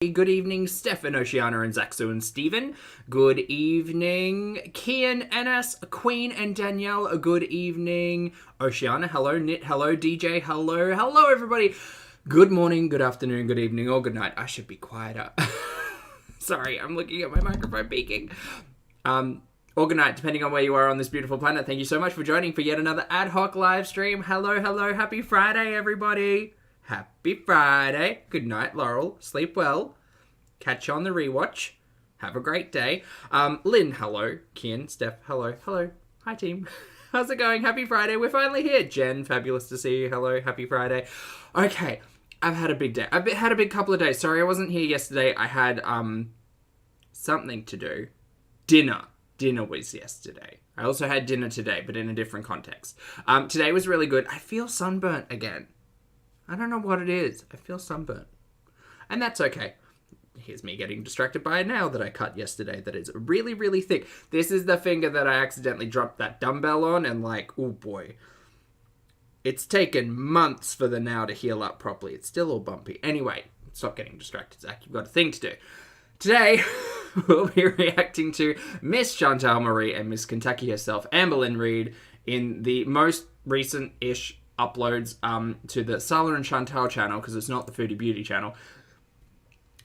Good evening, Stefan, Oceana, and Zaxu and Stephen. Good evening, Kian, NS, Queen, and Danielle. Good evening, Oceana. Hello, Nit. Hello, DJ. Hello. Hello, everybody. Good morning, good afternoon, good evening, or good night. I should be quieter. Sorry, I'm looking at my microphone peaking. Or good night, depending on where you are on this beautiful planet. Thank you so much for joining for yet another ad hoc live stream. Hello, hello. Happy Friday, everybody. Happy Friday. Good night, Laurel. Sleep well. Catch you on the rewatch. Have a great day. Lynn, hello. Kian, Steph, hello. Hello. Hi, team. How's it going? Happy Friday. We're finally here. Jen, fabulous to see you. Hello. Happy Friday. Okay. I've had a big day. I've had a big couple of days. Sorry, I wasn't here yesterday. I had, something to do. Dinner. Dinner was yesterday. I also had dinner today, but in a different context. Today was really good. I feel sunburnt again. I don't know what it is. I feel sunburnt. And that's okay. Here's me getting distracted by a nail that I cut yesterday that is really, really thick. This is the finger that I accidentally dropped that dumbbell on and oh boy. It's taken months for the nail to heal up properly. It's still all bumpy. Anyway, stop getting distracted, Zach. You've got a thing to do. Today, we'll be reacting to Miss Chantal Marie and Miss Kentucky herself, Amberlynn Reid, in the most recent-ish uploads to the Sala and Chantal channel, because it's not the Foodie Beauty channel.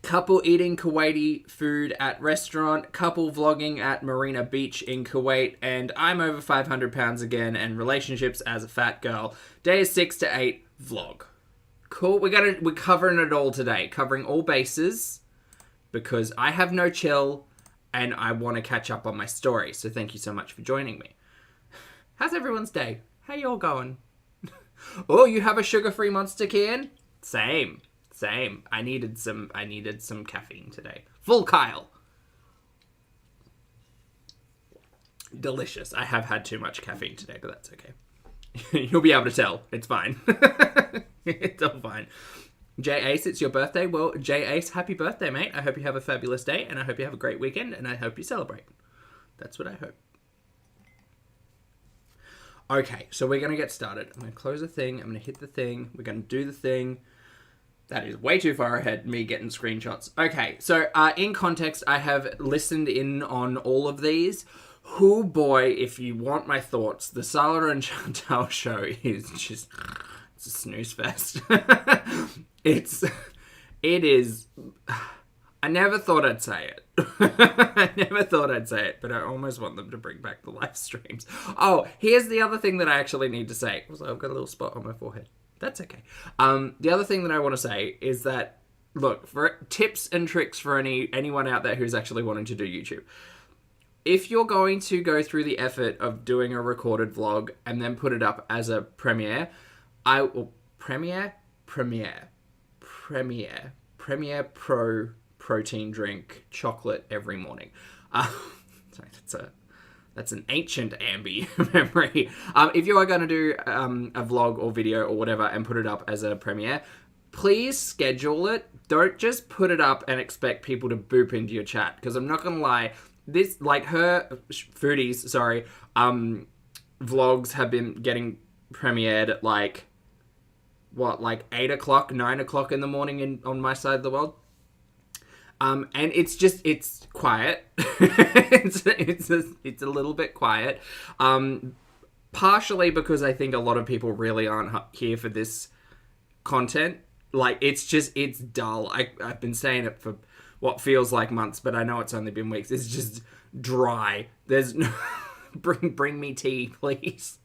Couple eating Kuwaiti food at restaurant, couple vlogging at Marina Beach in Kuwait, and I'm over 500 pounds again, and relationships as a fat girl. Days 6 to 8 vlog. Cool, we're covering it all today, covering all bases, because I have no chill, and I want to catch up on my story, so thank you so much for joining me. How's everyone's day? How y'all going? Oh, you have a sugar-free Monster, Kian? Same. I needed some caffeine today. Full Kyle. Delicious. I have had too much caffeine today, but that's okay. You'll be able to tell. It's fine. It's all fine. J Ace, it's your birthday. Well, J Ace, happy birthday, mate. I hope you have a fabulous day, and I hope you have a great weekend, and I hope you celebrate. That's what I hope. Okay, so we're going to get started. I'm going to close the thing. I'm going to hit the thing. We're going to do the thing. That is way too far ahead, me getting screenshots. Okay, so in context, I have listened in on all of these. Oh boy, if you want my thoughts, the Sala and Chantal show is just... it's a snooze fest. It is... I never thought I'd say it. I never thought I'd say it, but I almost want them to bring back the live streams. Oh, here's the other thing that I actually need to say. Also, I've got a little spot on my forehead. That's okay. The other thing that I want to say is that, look, for tips and tricks for anyone out there who's actually wanting to do YouTube. If you're going to go through the effort of doing a recorded vlog and then put it up as a premiere, Premier Pro protein drink chocolate every morning. Sorry, that's an ancient Ambi memory. If you are going to do a vlog or video or whatever and put it up as a premiere, please schedule it. Don't just put it up and expect people to boop into your chat. Because I'm not going to lie, this, her foodies, vlogs have been getting premiered at 8 o'clock, 9 o'clock in the morning on my side of the world. And it's quiet. it's a little bit quiet. Partially because I think a lot of people really aren't here for this content. It's dull. I've been saying it for what feels like months, but I know it's only been weeks. It's just dry. There's no... bring me tea, please.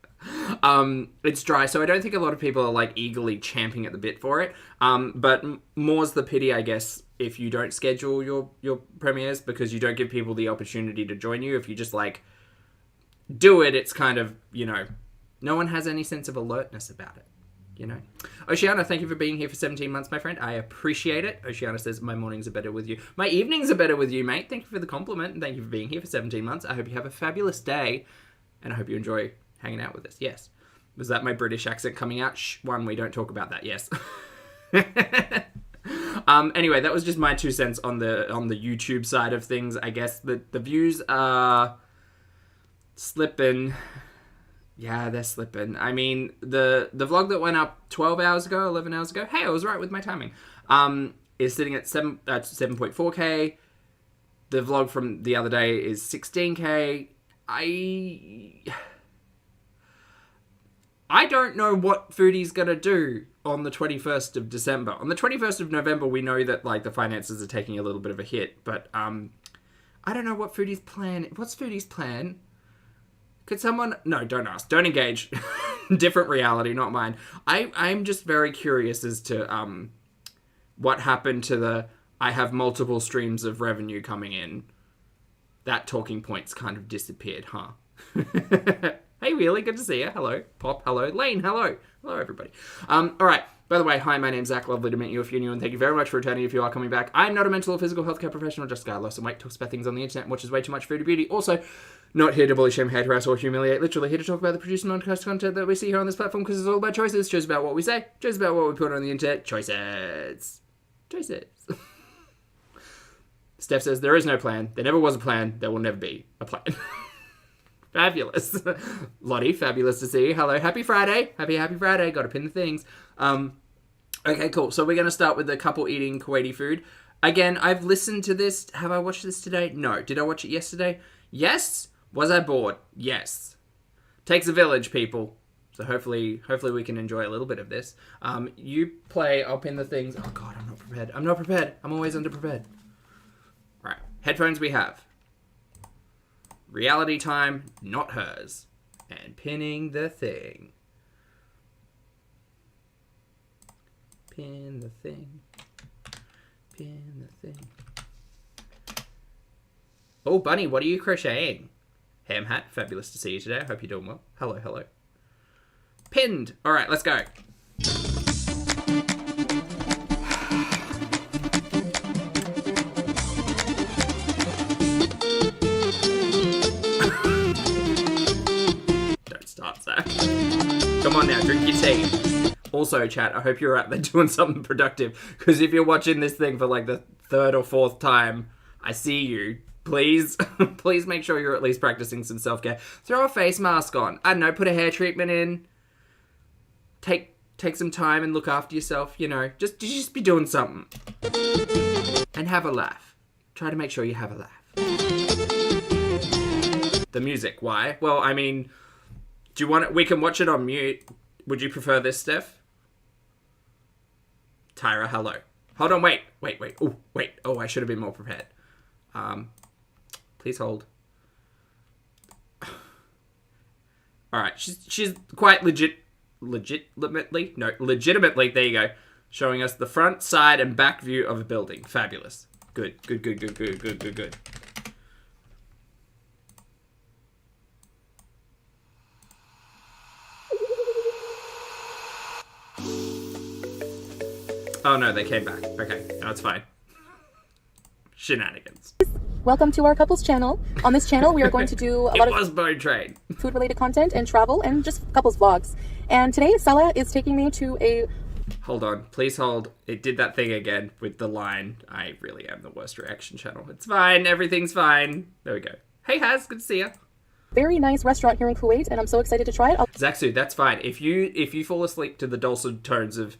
It's dry, so I don't think a lot of people are eagerly champing at the bit for it. But more's the pity, I guess, if you don't schedule your premieres, because you don't give people the opportunity to join you. If you just do it, it's kind of, no one has any sense of alertness about it, Oceana, thank you for being here for 17 months, my friend. I appreciate it. Oceana says, my mornings are better with you. My evenings are better with you, mate. Thank you for the compliment, and thank you for being here for 17 months. I hope you have a fabulous day, and I hope you enjoy hanging out with us. Yes. Was that my British accent coming out? Shh, we don't talk about that. Yes. Anyway, that was just my 2 cents on the YouTube side of things. I guess the views are slipping. Yeah, they're slipping. I mean, the vlog that went up 12 hours ago, 11 hours ago, hey, I was right with my timing. is sitting at 7.4k. The vlog from the other day is 16k. I don't know what Foodie's gonna do on the 21st of December. On the 21st of November, we know that like the finances are taking a little bit of a hit, but I don't know what Foodie's plan. What's Foodie's plan? Could someone? No, don't ask. Don't engage. Different reality, not mine. I'm just very curious as to what happened to the I have multiple streams of revenue coming in. That talking point's kind of disappeared, huh? Hey, Wheelie, good to see you. Hello. Pop, hello. Lane, hello. Hello, everybody. All right. By the way, hi, my name's Zach. Lovely to meet you if you're new, and thank you very much for returning if you are coming back. I'm not a mental or physical healthcare professional, just a guy who lost some weight, talks about things on the internet, and watches way too much Foodie Beauty. Also, not here to bully, shame, hate, harass, or humiliate. Literally here to talk about the produced and non-cast content that we see here on this platform, because it's all about choices. Choices about what we say. Choices about what we put on the internet. Choices. Choices. Steph says, there is no plan. There never was a plan. There will never be a plan. Fabulous. Lottie, fabulous to see you. Hello, happy Friday. Happy Friday. Got to pin the things. Okay, cool. So we're going to start with the couple eating Kuwaiti food. Again, I've listened to this. Have I watched this today? No. Did I watch it yesterday? Yes. Was I bored? Yes. Takes a village, people. So hopefully we can enjoy a little bit of this. You play. I'll pin the things. Oh, God, I'm not prepared. I'm always underprepared. All right. Headphones we have. Reality time, not hers. And pinning the thing. Pin the thing. Pin the thing. Oh, Bunny, what are you crocheting? Ham hat, fabulous to see you today. I hope you're doing well. Hello, hello. Pinned. All right, let's go. Come on now, drink your tea. Also, chat, I hope you're out there doing something productive, because if you're watching this thing for like the third or fourth time, I see you. Please, please make sure you're at least practicing some self-care. Throw a face mask on. I don't know, put a hair treatment in. Take some time and look after yourself, you know. Just be doing something. And have a laugh. Try to make sure you have a laugh. The music, why? Well, I mean, do you want it? We can watch it on mute. Would you prefer this, Steph? Tyra, hello. Hold on, wait. Oh, wait. Oh, I should have been more prepared. Please hold. All right, she's quite legitimately, there you go, showing us the front, side, and back view of a building. Fabulous. Good. Oh no, they came back. Okay, no, it's fine. Shenanigans. Welcome to our couples channel. On this channel, we are going to do a lot of food-related content and travel and just couples vlogs. And today, Salah is taking me to a... Hold on. Please hold. It did that thing again with the line. I really am the worst reaction channel. It's fine. Everything's fine. There we go. Hey, Haz. Good to see you. Very nice restaurant here in Kuwait, and I'm so excited to try it. Zaksu, that's fine. If you fall asleep to the dulcet tones of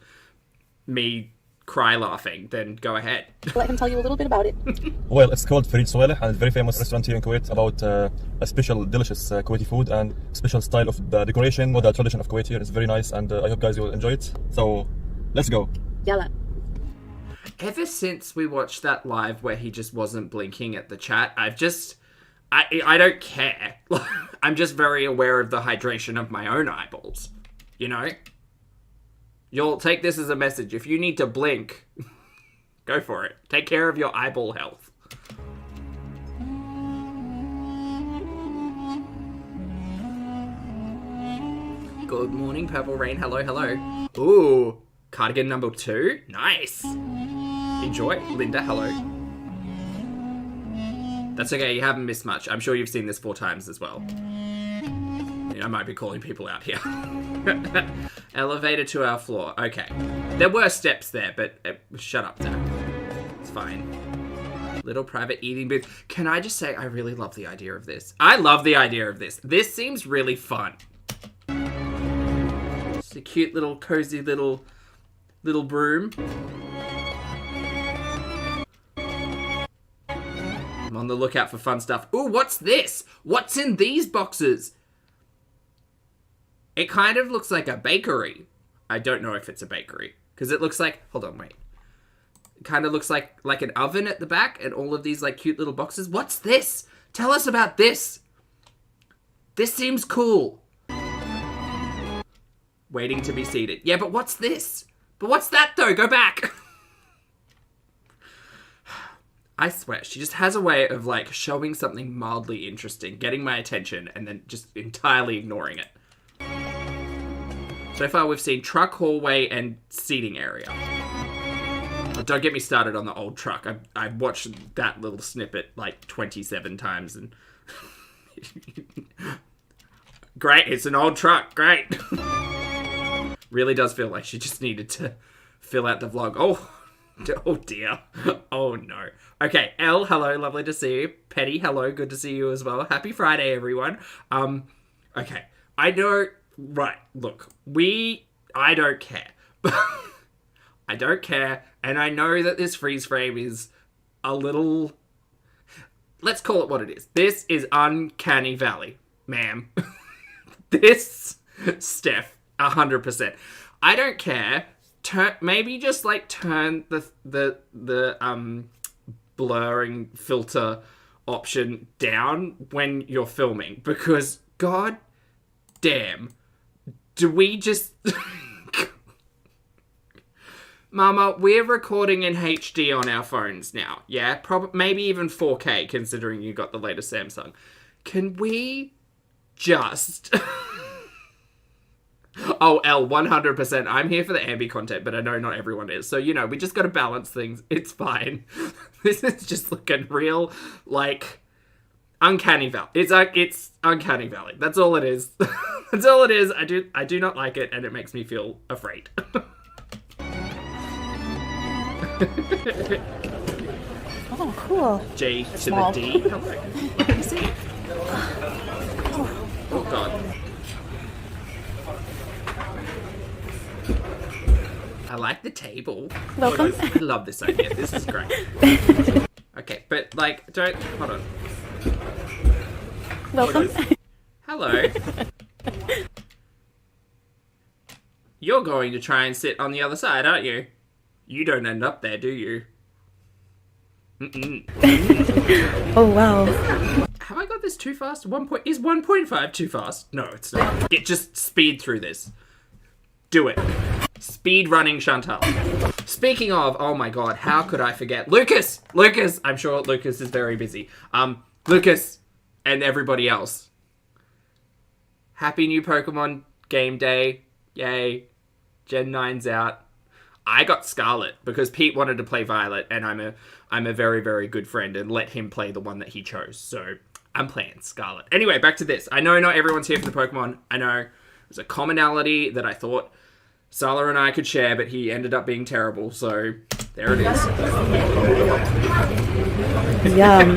me cry laughing, then go ahead. Let him tell you a little bit about it. Well, it's called Farid Suwaleh, and it's a very famous restaurant here in Kuwait about a special, delicious Kuwaiti food and special style of the decoration or the tradition of Kuwait here. It's very nice, and I hope guys will enjoy it. So, let's go. Yalla. Ever since we watched that live where he just wasn't blinking at the chat, I don't care. I'm just very aware of the hydration of my own eyeballs, you know? You'll take this as a message. If you need to blink, go for it. Take care of your eyeball health. Good morning, Purple Rain. Hello, hello. Ooh, cardigan number 2. Nice. Enjoy. Linda, hello. That's okay, you haven't missed much. I'm sure you've seen this 4 times as well. I might be calling people out here. Elevator to our floor. Okay. There were steps there, but shut up, Zach. It's fine. Little private eating booth. Can I just say, I really love the idea of this. I love the idea of this. This seems really fun. It's a cute little, cozy little broom. I'm on the lookout for fun stuff. Ooh, what's this? What's in these boxes? It kind of looks like a bakery. I don't know if it's a bakery. Because it looks like... Hold on, wait. It kind of looks like an oven at the back. And all of these like cute little boxes. What's this? Tell us about this. This seems cool. Waiting to be seated. Yeah, but what's this? But what's that though? Go back. I swear, she just has a way of like showing something mildly interesting, getting my attention, and then just entirely ignoring it. So far we've seen truck, hallway, and seating area. Oh, don't get me started on the old truck. I watched that little snippet like 27 times and... Great, it's an old truck, great. Really does feel like she just needed to fill out the vlog. Oh dear. Oh no. Okay, Elle, hello, lovely to see you. Petty, hello, good to see you as well. Happy Friday, everyone. Okay, I know, right, look, I don't care. I don't care, and I know that this freeze frame is a little, let's call it what it is. This is Uncanny Valley, ma'am. This, Steph, 100%. I don't care. Maybe just like turn the blurring filter option down when you're filming, because god damn, do we just... Mama, we're recording in HD on our phones now, yeah? Maybe even 4K, considering you got the latest Samsung. Can we just... Oh, L, 100%. I'm here for the ambi content, but I know not everyone is. So, you know, we just got to balance things. It's fine. This is just looking real, like, Uncanny Valley. It's Uncanny Valley. That's all it is. That's all it is. I do not like it, and it makes me feel afraid. Oh, cool. J to the D. Hello. Let me see. Oh, God. I like the table. Welcome. I love this idea. This is great. Okay, but like, hold on. Welcome. Hello. You're going to try and sit on the other side, aren't you? You don't end up there, do you? Oh, wow. Have I got this too fast? Is 1.5 too fast? No, it's not. Just speed through this. Do it. Speed running Chantal. Speaking of, oh my god, how could I forget? Lucas! Lucas! I'm sure Lucas is very busy. Lucas and everybody else. Happy new Pokemon game day. Yay. Gen 9's out. I got Scarlet because Pete wanted to play Violet, and I'm a very, very good friend and let him play the one that he chose. So I'm playing Scarlet. Anyway, back to this. I know not everyone's here for the Pokemon. I know there's a commonality that I thought Sala and I could share, but he ended up being terrible, so there it is. Yum.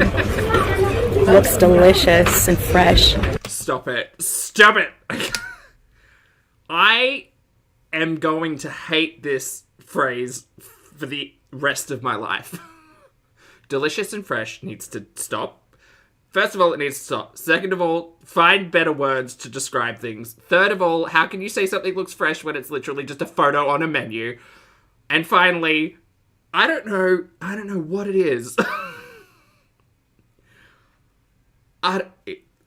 Looks delicious and fresh. Stop it. Stop it! I am going to hate this phrase for the rest of my life. Delicious and fresh needs to stop. First of all, it needs to stop. Second of all, find better words to describe things. Third of all, how can you say something looks fresh when it's literally just a photo on a menu? And finally, I don't know what it is.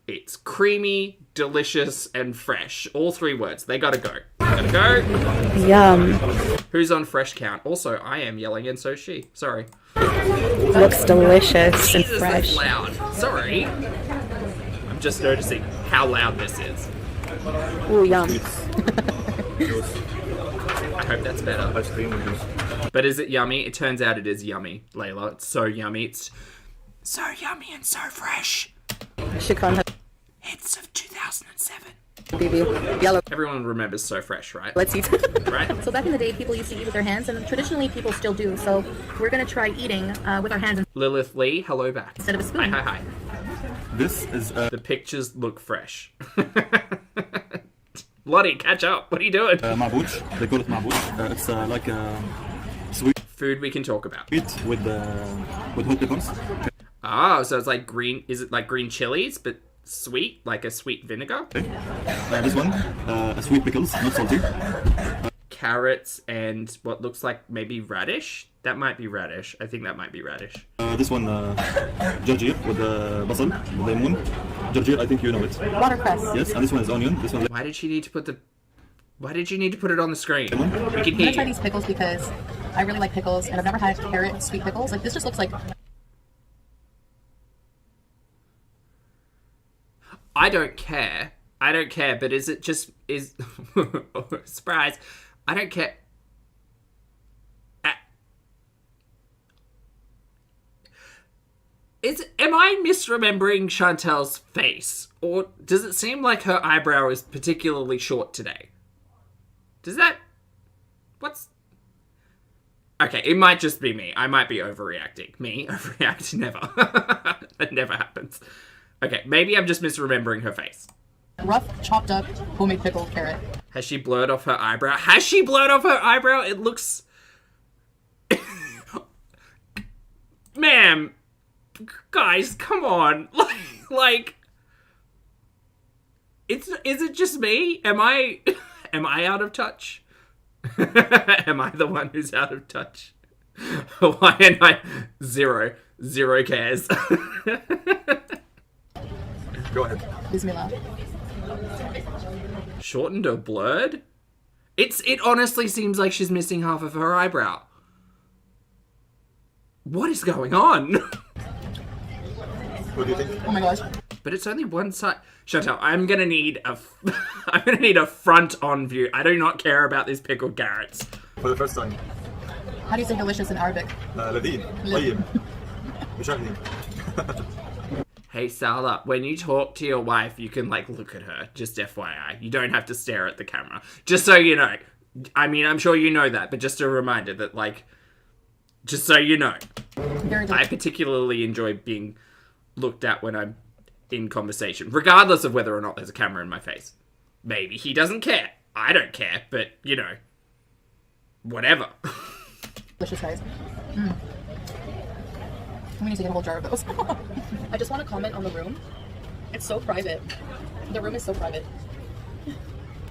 It's creamy, delicious, and fresh. All three words. They gotta go. Gotta go. Yum. Who's on fresh count? Also, I am yelling and so is she. Sorry. Looks delicious and Jesus, fresh. That's loud. Sorry. I'm just noticing how loud this is. Ooh, yum. I hope that's better. But is it yummy? It turns out it is yummy, Layla. It's so yummy. It's so yummy and so fresh. It's of 2007. Baby. Yellow. Everyone remembers So Fresh, right? Let's eat. Right? So back in the day, people used to eat with their hands, and traditionally people still do. So we're going to try eating with our hands Lilith Lee, hello back. instead of a spoon. Hi. This is The pictures look fresh. Lottie, catch up. What are you doing? mabuch. They call it mabuch. It's like a sweet Food we can talk about. with hot peppers. Oh, so it's like green. Is it like green chilies, but sweet, like a sweet vinegar? Okay. This one, sweet pickles, not salty. Carrots and what looks like maybe radish. That might be radish. I think that might be radish. This one, jarjir with basal, lemon. Jarjir, I think you know it. Watercress. Yes, and this one is onion. This one. Why did she need to put the? Why did you need to put it on the screen? We can I'm hear gonna try you. these pickles because I really like pickles, and I've never had carrot sweet pickles. Like this just looks like. I don't care. I don't care. But is it just surprise? I don't care. Am I misremembering Chantel's face? Or does it seem like her eyebrow is particularly short today? Does that... What's... Okay, it might just be me. I might be overreacting. Me? Overreact? Never. That never happens. Okay, maybe I'm just misremembering her face. Rough, chopped up, homemade pickled carrot. Has she blurred off her eyebrow? Has she blurred off her eyebrow? It looks... Ma'am... Guys, come on. Like... Is it just me? Am I out of touch? Am I the one who's out of touch? Why am I zero cares? Go ahead. Bismillah. Shortened or blurred? It honestly seems like she's missing half of her eyebrow. What is going on? What do you think? Oh my gosh. But it's only one side. Chantel, I'm gonna need a front-on view. I do not care about these pickled carrots. For the first time. How do you say delicious in Arabic? لذيذ طيب مشهي. Hey Salah, when you talk to your wife, you can like look at her. Just FYI, you don't have to stare at the camera. Just so you know. I mean, I'm sure you know that, but just a reminder that like, just so you know, Very I delicious. particularly enjoy being looked at when I'm in conversation, regardless of whether or not there's a camera in my face. Maybe he doesn't care. I don't care, but you know, whatever. Delicious, guys. Mm. We need to get a whole jar of those. I just want to comment on the room. It's so private. The room is so private.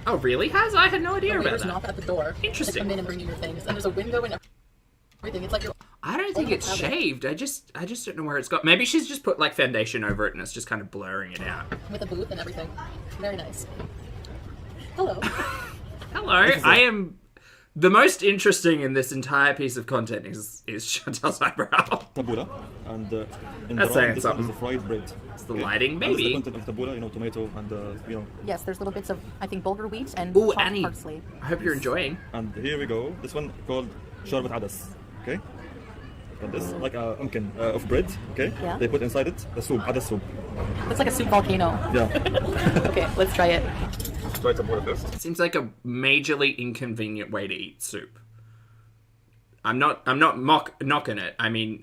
Oh, really? I had no idea The about waiters that. knock at the door. Interesting. They come in and bring you your things, and there's a window and everything. It's like you're I don't think it's shaved. I just don't know where it's got. Maybe she's just put like foundation over it and it's just kind of blurring it out. with a booth and everything. Very nice. Hello. Hello, I am the most interesting in this entire piece of content is Chantel's eyebrow. Tabbouleh and in That's the saying round, this one something. is the fried bread. It's the lighting, This is the maybe. content of tabbouleh, you know, tomato and you know. Yes, there's little bits of, I think, bulgur wheat and Ooh, chopped Annie. parsley. I hope you're enjoying. And here we go. This one called sharbat adas. Okay. And this like a pumpkin of bread. Okay. Yeah. They put inside it the soup, adas soup. It's like a soup volcano. Yeah. Okay, let's try it. Try tabbouleh first. Seems like a majorly inconvenient way to eat soup. I'm not knocking it. I mean,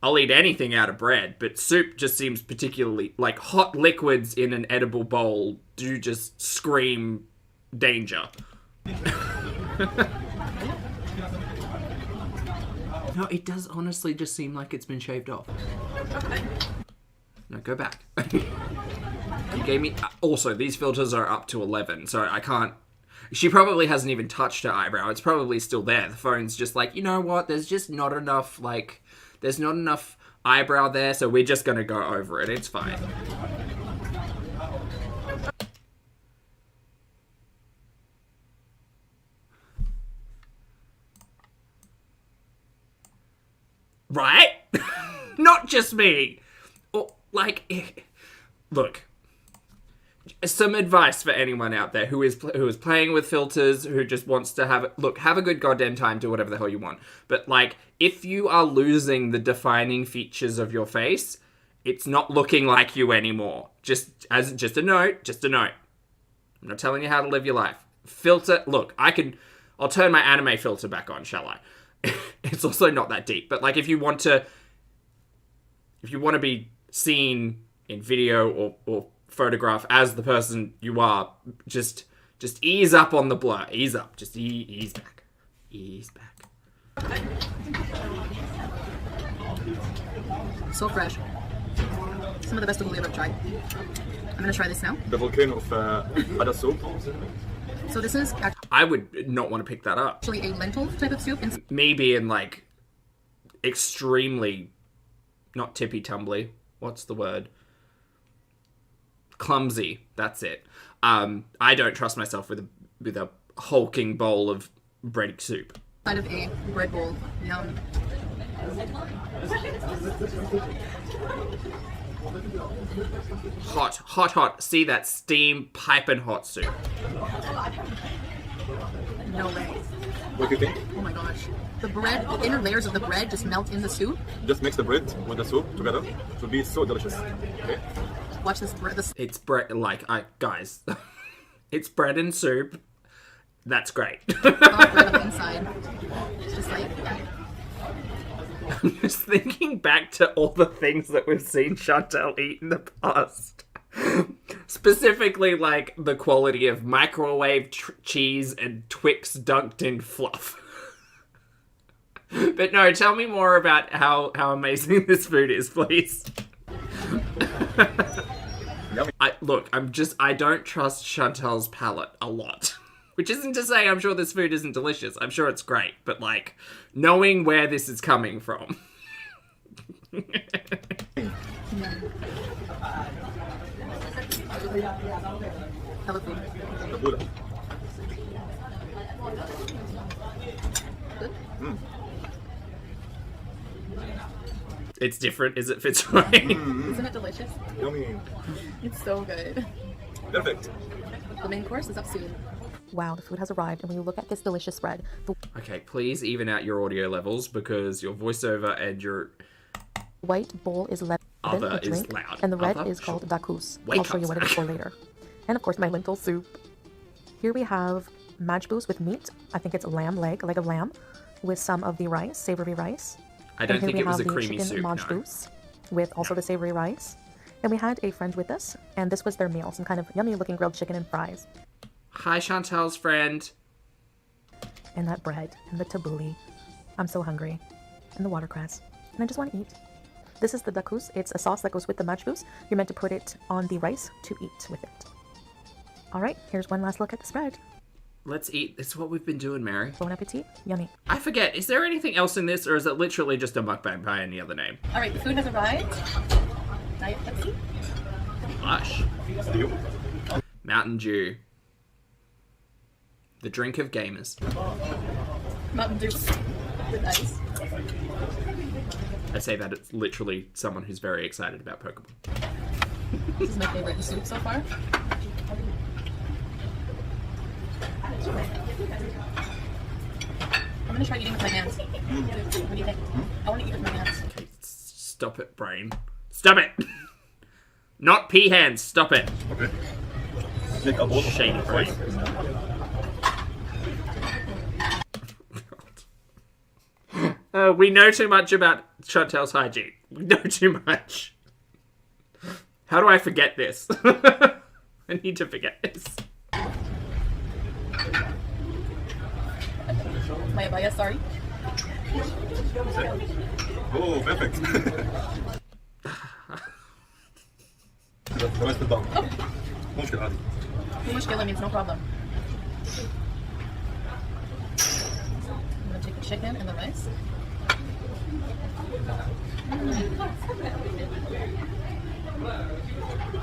I'll eat anything out of bread, but soup just seems particularly like hot liquids in an edible bowl do just scream danger. No, it does honestly just seem like it's been shaved off. No, go back. You gave me... Also, these filters are up to 11, so I can't... She probably hasn't even touched her eyebrow. It's probably still there. The phone's just like, you know what? There's just not enough, like... There's not enough eyebrow there, so we're just gonna go over it. It's fine. Right? Not just me. Or, like, look. Some advice for anyone out there who is playing with filters, who just wants to have a good goddamn time, do whatever the hell you want. But like, if you are losing the defining features of your face, it's not looking like you anymore. Just a note. I'm not telling you how to live your life. Filter. Look, I'll turn my anime filter back on, shall I? It's also not that deep, but like, if you want to be seen in video or photograph as the person you are, just ease up on the blur. Ease up. Just ease back. Ease back. So fresh. Some of the best tabbouleh I've ever tried. I'm gonna try this now. The volcano of Ada soup. So this is I would not want to pick that up. actually a lentil type of soup. Me being like extremely not tippy tumbly. What's the word? Clumsy. That's it. I don't trust myself with a hulking bowl of bread soup. Kind of a bread bowl. Yum. Hot, hot, hot. See that steam piping hot soup. No way. What do you think? Oh my gosh. The bread, the inner layers of the bread just melt in the soup. Just mix the bread with the soup together. It will be so delicious. Okay. Watch this bread. It's bread, guys. It's bread and soup. That's great. Bread on the inside. It's just like, I'm just thinking back to all the things that we've seen Chantal eat in the past. Specifically, like, the quality of microwave cheese and Twix dunked in fluff. But no, tell me more about how amazing this food is, please. I don't trust Chantal's palate a lot. Which isn't to say I'm sure this food isn't delicious. I'm sure it's great. But, like, knowing where this is coming from. hella food. It's different as it fits right. Isn't it delicious? Yummy. It's so good. Perfect. The main course is up soon. Wow, the food has arrived, and when you look at this delicious spread... Okay, please even out your audio levels, because your voiceover and your... white bowl is lemon, Other a drink, is loud. and the red Other? is called dakus. Wake I'll show you up, what it is for later. And of course, my lentil soup. Here we have majboos with meat. I think it's lamb leg of lamb, with some of the rice, savory rice. I don't And here think we it was have a the creamy chicken soup, no. majboos, with also the savory rice. And we had a friend with us, and this was their meal, some kind of yummy-looking grilled chicken and fries. Hi, Chantal's friend. And that bread, and the tabbouleh. I'm so hungry. And the watercress. And I just want to eat. This is the dakus. It's a sauce that goes with the majboos. You're meant to put it on the rice to eat with it. All right, here's one last look at the spread. Let's eat. It's what we've been doing, Mary. Bon appetit. Yummy. I forget, is there anything else in this, or is it literally just a mukbang by any other name? All right, the food has arrived. Diet Pepsi. Lush. Mountain Dew. The drink of gamers. Mountain Dew with ice. I say that it's literally someone who's very excited about Pokemon. This is my favorite soup so far. I'm gonna try eating with my hands. What do you think? I want to eat with my hands. Okay, stop it, brain. Stop it! Not pea hands, stop it. Okay. Take a bowl of Shady brain. We know too much about Chantal's hygiene. We know too much. How do I forget this? I need to forget this. My abaya, sorry. Oh, perfect. The rest is done. مو مشكلة عادي. No mushkila means no problem. I'm gonna take the chicken and the rice.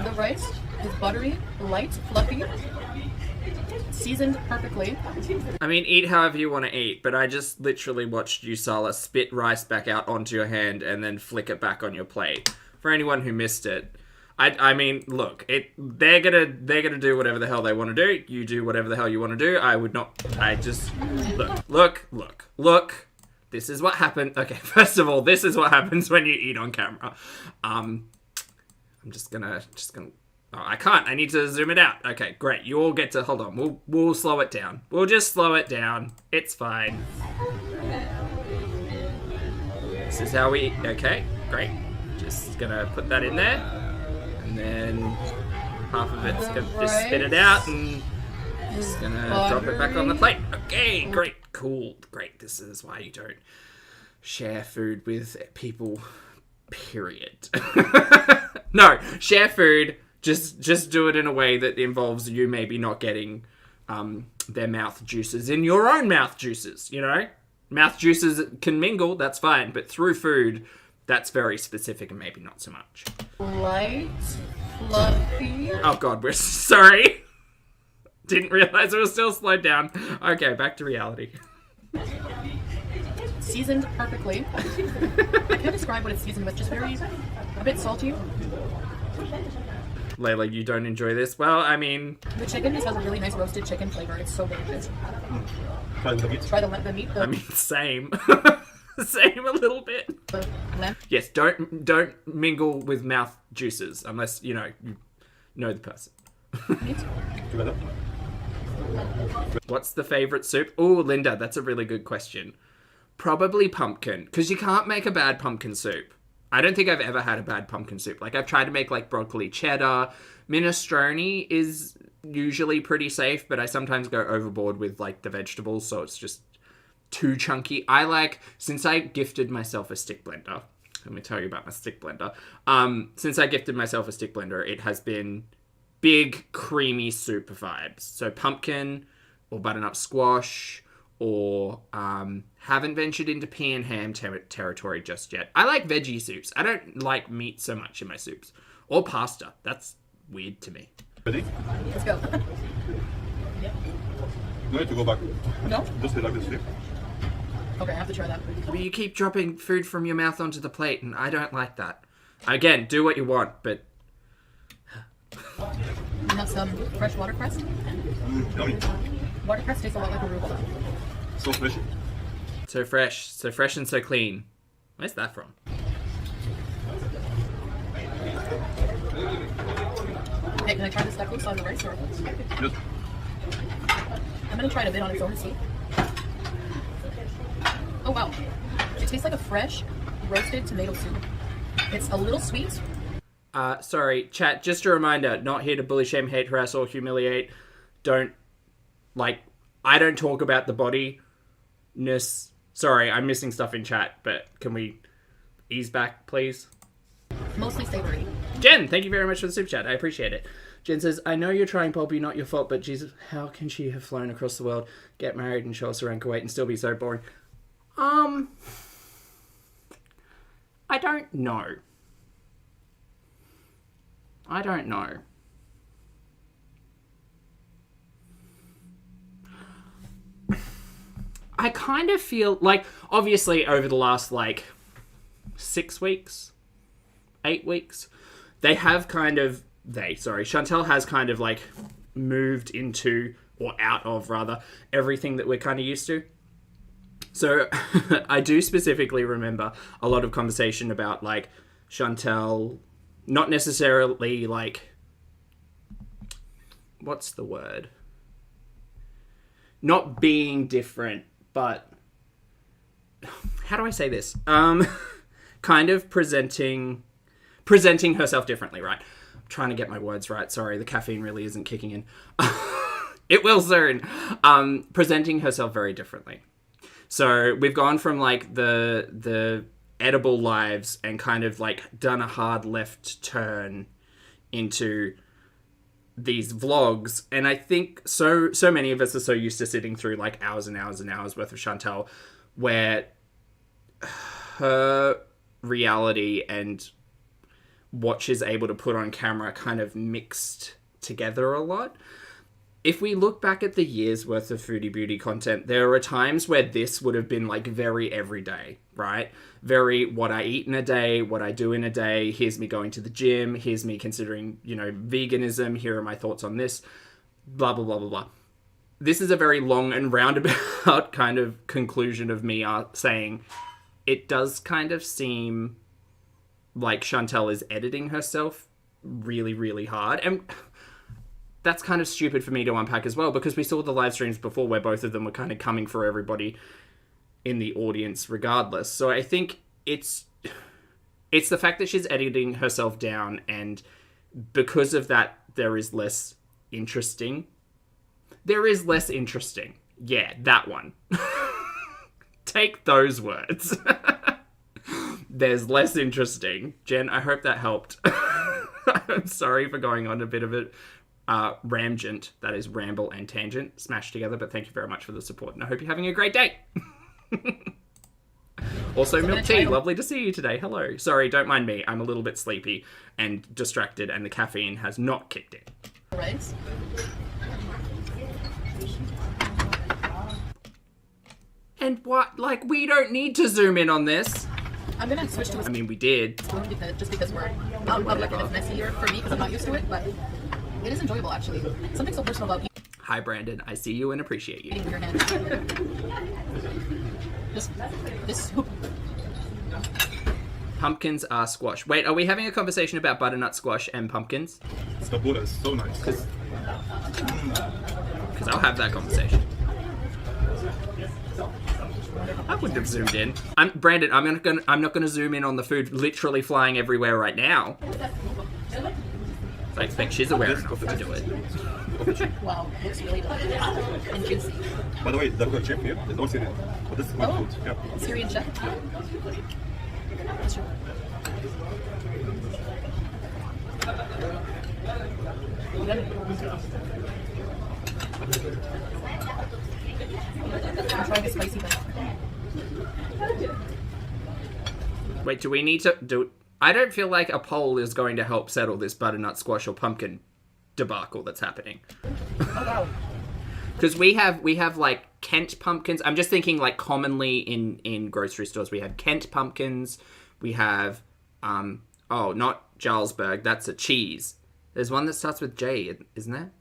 The rice is buttery, light, fluffy, seasoned perfectly. I mean, eat however you want to eat, but I just literally watched you, Sala, spit rice back out onto your hand and then flick it back on your plate. For anyone who missed it, I mean, look, they're gonna do whatever the hell they want to do. You do whatever the hell you want to do. I would not. I just look. This is what happened. Okay, first of all, this is what happens when you eat on camera. I'm just gonna. Oh, I can't. I need to zoom it out. Okay, great. You all get to hold on. We'll slow it down. We'll just slow it down. It's fine. This is how we. Okay, great. Just gonna put that in there, and then half of it's gonna just spit it out, and just gonna drop it back on the plate. Okay, great, cool, great. This is why you don't share food with people Period. No, share food. Just do it in a way that involves you maybe not getting their mouth juices in your own mouth juices, you know? Mouth juices can mingle, that's fine, but through food, that's very specific and maybe not so much. Light, fluffy. Oh god, we're sorry. Didn't realize it was still slowed down. Okay, back to reality. Seasoned perfectly. I can't describe what it's seasoned with, just a bit salty. Layla, you don't enjoy this? Well, I mean... The chicken just has a really nice roasted chicken flavor. It's so delicious. Try the meat. Try the meat. I mean, same. Same a little bit. The lamb. Yes, don't mingle with mouth juices unless, you know the person. Meat. Together. What's the favourite soup? Oh, Linda, that's a really good question. Probably pumpkin, because you can't make a bad pumpkin soup. I don't think I've ever had a bad pumpkin soup. Like, I've tried to make, like, broccoli cheddar. Minestrone is usually pretty safe, but I sometimes go overboard with, like, the vegetables, so it's just too chunky. Since I gifted myself a stick blender, let me tell you about my stick blender. Since I gifted myself a stick blender, it has been big, creamy soup vibes. So pumpkin or butternut squash, or haven't ventured into pea and ham territory just yet. I like veggie soups. I don't like meat so much in my soups. Or pasta. That's weird to me. Ready? Let's go. No need to go back. No? Just like this here. Okay, I have to try that. But you keep dropping food from your mouth onto the plate, and I don't like that. Again, do what you want, but... We have some fresh watercress. Yummy. Watercress tastes a lot like arugula. So fresh. So fresh and so clean. Where's that from? Hey, can I try this tacos on the rice? Or... Yes. I'm gonna try it a bit on its own to see. Oh wow. It tastes like a fresh, roasted tomato soup. It's a little sweet. Sorry, chat, just a reminder, not here to bully, shame, hate, harass, or humiliate. I don't talk about the bodiness. Sorry, I'm missing stuff in chat, but can we ease back, please? Mostly savory. Jen, thank you very much for the super chat. I appreciate it. Jen says, I know you're trying, Pulpy, not your fault, but Jesus, how can she have flown across the world, get married, and show us around Kuwait and still be so boring? I don't know. I don't know. I kind of feel like, obviously, over the last, 6 weeks, 8 weeks, Chantel has kind of, moved into, or out of, rather, everything that we're kind of used to. So, I do specifically remember a lot of conversation about, Chantel, not necessarily, what's the word? Not being different, but how do I say this? Kind of presenting herself differently, right? I'm trying to get my words right. Sorry, the caffeine really isn't kicking in. It will soon. Presenting herself very differently. So we've gone from the edible lives and kind of done a hard left turn into these vlogs, and I think so many of us are so used to sitting through hours and hours and hours worth of Chantel, where her reality and what she's able to put on camera kind of mixed together a lot. If we look back at the year's worth of Foodie Beauty content, there are times where this would have been very everyday, right? Very what I eat in a day, what I do in a day, here's me going to the gym, here's me considering, veganism, here are my thoughts on this, blah, blah, blah, blah, blah. This is a very long and roundabout kind of conclusion of me saying it does kind of seem like Chantel is editing herself really, really hard. And that's kind of stupid for me to unpack as well, because we saw the live streams before where both of them were kind of coming for everybody in the audience regardless. So I think it's the fact that she's editing herself down, and because of that, there is less interesting. Yeah, that one. Take those words. there's less interesting. Jen, I hope that helped. I'm sorry for going on a bit of a ramgent, that is ramble and tangent, smashed together, but thank you very much for the support, and I hope you're having a great day. Also, Milk Tea, lovely to see you today. Hello. Sorry, don't mind me. I'm a little bit sleepy and distracted, and the caffeine has not kicked in. Right. And what? Like, we don't need to zoom in on this. I'm gonna switch to a I mean, we did. spoon because we're out in public and it's messier for me because I'm not used to it, but it is enjoyable actually. Something so personal about Hi, Brandon. I see you and appreciate you. eating with your hands. This soup. Pumpkins are squash. Wait, are we having a conversation about butternut squash and pumpkins? Stabula is so nice. Because I'll have that conversation. I wouldn't have zoomed in. Brandon, I'm not gonna zoom in on the food literally flying everywhere right now. I expect she's aware enough to do it. Wow, looks really delicious and juicy. By the way, the local chef here is all Syrian. But this is my food. Yeah. Syrian chef. That's true. I'm trying a spicy one. Wait, do we need to do? I don't feel like a poll is going to help settle this butternut squash or pumpkin debacle that's happening. Oh wow. Because we have like Kent pumpkins. I'm just thinking like commonly in grocery stores we have Kent pumpkins. We have not Jarlsberg. That's a cheese. There's one that starts with J, isn't there?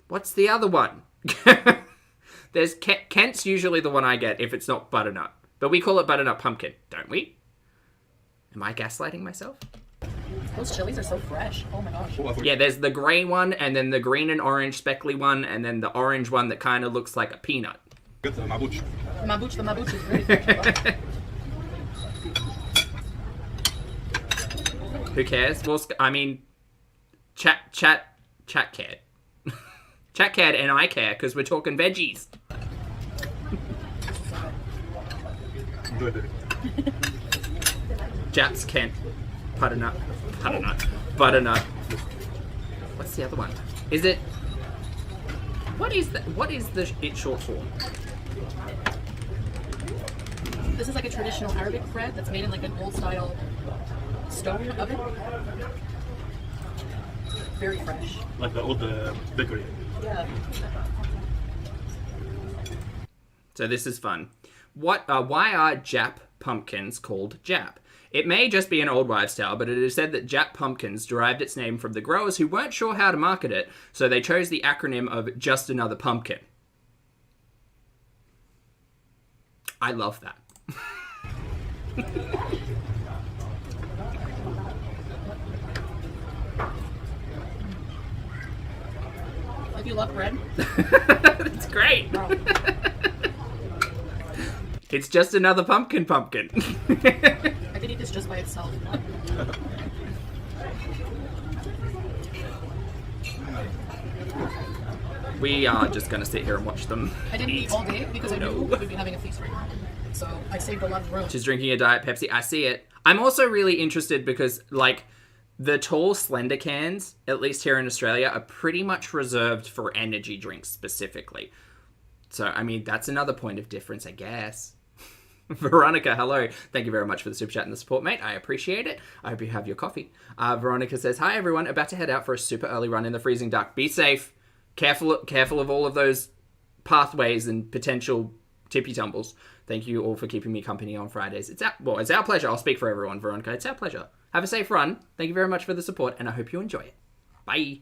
What's the other one? There's Kent's usually the one I get if it's not butternut. But we call it butternut pumpkin, don't we? Am I gaslighting myself? Those chilies are so fresh. Oh my gosh. Yeah, there's the grey one, and then the green and orange speckly one, and then the orange one that kind of looks like a peanut. Get the mabuch. The mabuch is really fresh. Who cares? Well, I mean, chat cared. Chat cared, and I care because we're talking veggies. Good. Japs Kent. Butternut. What's the other one? Is it? What is that? What is it short for? This is like a traditional Arabic bread that's made in like an old style stone oven. Very fresh. Like the old bakery. Yeah. So this is fun. Why are Jap pumpkins called Jap? It may just be an old wives' tale, but it is said that Jap pumpkins derived its name from the growers who weren't sure how to market it, so they chose the acronym of Just Another Pumpkin. I love that. If you love bread. It's great. Wow. It's just another pumpkin. I could eat this just by itself. We are just going to sit here and watch them. I didn't eat all day because I knew we would be having a feast right now. So I saved a lot of room. She's drinking a Diet Pepsi. I see it. I'm also really interested because, like, the tall, slender cans, at least here in Australia, are pretty much reserved for energy drinks specifically. So, I mean, that's another point of difference, I guess. Veronica, hello. Thank you very much for the super chat and the support, mate. I appreciate it. I hope you have your coffee. Veronica says, hi, everyone. About to head out for a super early run in the freezing dark. Be safe. Careful of all of those pathways and potential tippy tumbles. Thank you all for keeping me company on Fridays. It's our pleasure. I'll speak for everyone, Veronica. It's our pleasure. Have a safe run. Thank you very much for the support, and I hope you enjoy it. Bye.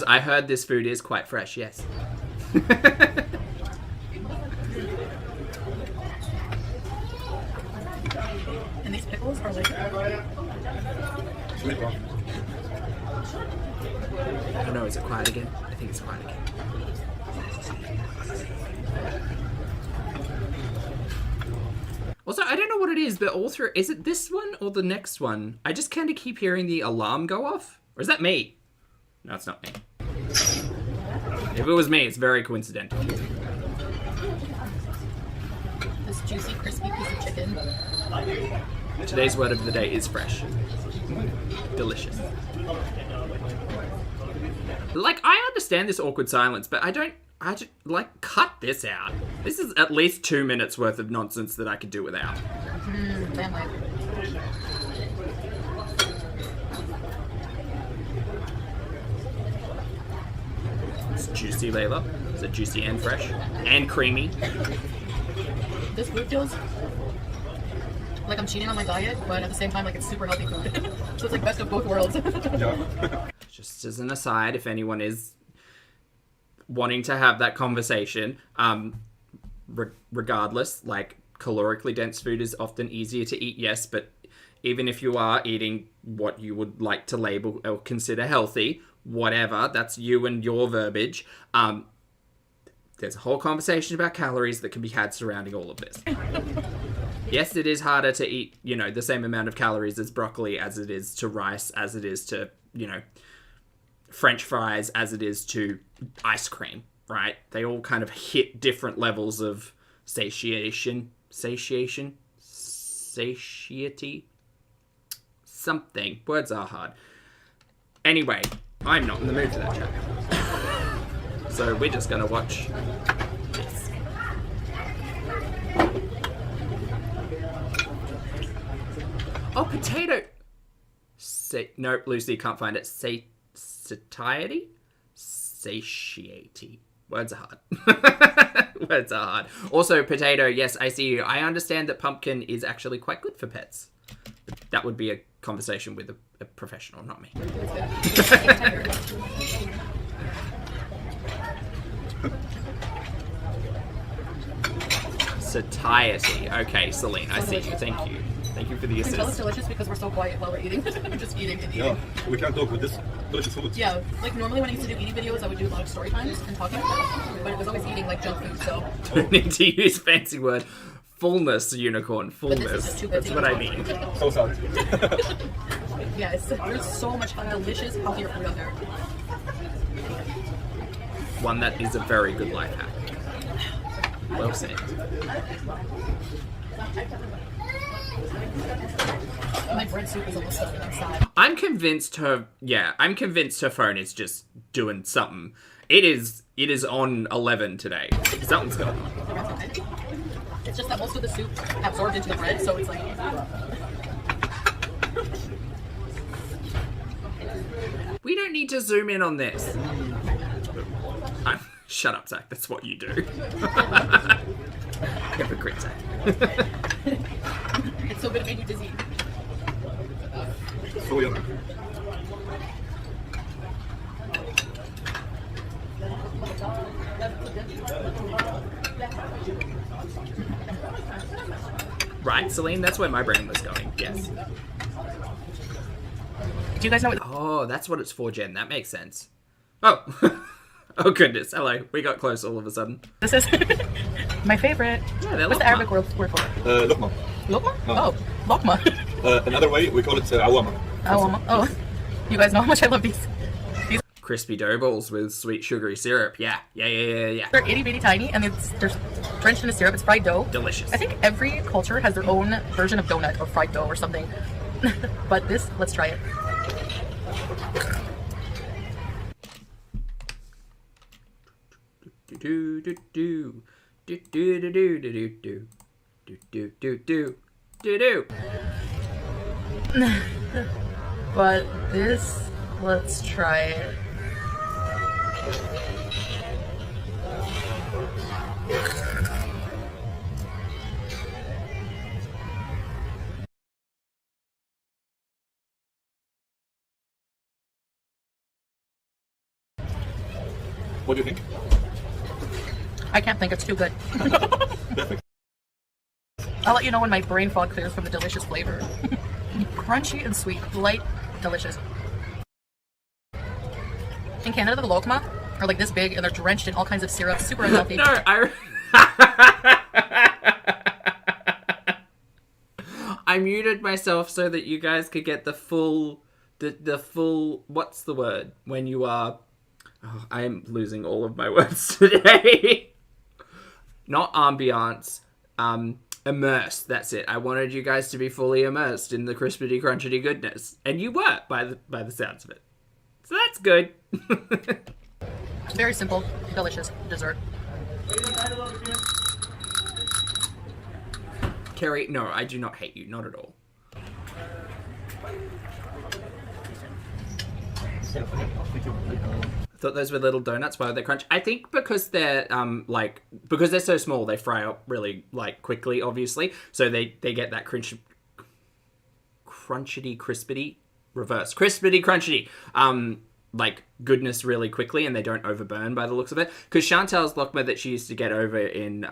I heard this food is quite fresh, yes. And these pickles are like... Sweet one. I don't know, is it quiet again? I think it's quiet again. Also, I don't know what it is, but all through... Is it this one or the next one? I just kind of keep hearing the alarm go off. Or is that me? No, it's not me. If it was me, it's very coincidental. This juicy, crispy piece of chicken. Today's word of the day is fresh. Delicious. Like, I understand this awkward silence, but I just, like, cut this out. This is at least 2 minutes worth of nonsense that I could do without. Family. It's juicy, Layla. Is it juicy and fresh? And creamy. This food feels like I'm cheating on my diet, but at the same time, like, it's super healthy food. So it's like best of both worlds. Just as an aside, if anyone is wanting to have that conversation, regardless, like, calorically dense food is often easier to eat, yes, but even if you are eating what you would like to label or consider healthy, whatever, that's you and your verbiage, there's a whole conversation about calories that can be had surrounding all of this. Yes, it is harder to eat, you know, the same amount of calories as broccoli, as it is to rice, as it is to, you know, French fries, as it is to ice cream, right? They all kind of hit different levels of satiety, something. Words are hard. Anyway, I'm not in the mood for that chat. So we're just gonna watch this. Oh, potato. Nope, Lucy can't find it. Satiety? Satiety. Words are hard. Words are hard. Also, potato, yes, I see you. I understand that pumpkin is actually quite good for pets. But that would be a conversation with a professional, not me. Satiety. Okay, Celine, I see you. Thank you. Thank you for the You can tell it's assist. delicious because we're so quiet while we're eating. We're just eating and eating. Yeah, we can't talk with this delicious food. Yeah, like normally when I used to do eating videos, I would do a lot of story times and talking, but it was always eating like junk food, so. Need to use fancy word. Fullness, unicorn. But this is Fullness. just too good That's to what eat. I mean. So sad. Yes, there's so much delicious, healthier food out there. One that is a very good life hack. Well said. My bread soup is almost done inside. I'm convinced her phone is just doing something. It is on 11 today. Something's going on. It's just that most of the soup absorbed into the bread, so it's like. We don't need to zoom in on this. Shut up, Zach. That's what you do. Hypocrite, Zach. It's so good it made you dizzy. So yummy. Right, Celine? That's where my brain was going. Yes. Do you guys know what? Oh, that's what it's for, Jen. That makes sense. Oh. Oh, goodness. Hello. We got close all of a sudden. This is my favorite. Yeah, they're What's the lokma. Arabic word for it? Lokma. Lokma? Oh, lokma. Another way, we call it awama. Oh, you guys know how much I love these. Crispy dough balls with sweet sugary syrup. Yeah. They're itty bitty tiny, and they're drenched in the syrup. It's fried dough. Delicious. I think every culture has their own version of donut or fried dough or something. But this, let's try it. Do do do do do do do do do do do do do do do. But this, let's try it. What do you think? I can't think, it's too good. Perfect. I'll let you know when my brain fog clears from the delicious flavor. Crunchy and sweet, light, delicious. In Canada, the lokma are like this big and they're drenched in all kinds of syrup, super unhealthy. No, I muted myself so that you guys could get the full the full, what's the word? When you are, oh, I am losing all of my words today. Not ambiance, immersed, that's it. I wanted you guys to be fully immersed in the crispity crunchity goodness. And you were, by the sounds of it. So that's good. Very simple, delicious dessert. Kerry, no, I do not hate you, not at all. I thought those were little donuts. Why would they crunch? I think because they're because they're so small, they fry up really quickly, obviously. So they get that crunchity, crispity, reverse crispity, crunchity, goodness really quickly, and they don't overburn by the looks of it. Because Chantel's lokma that she used to get over in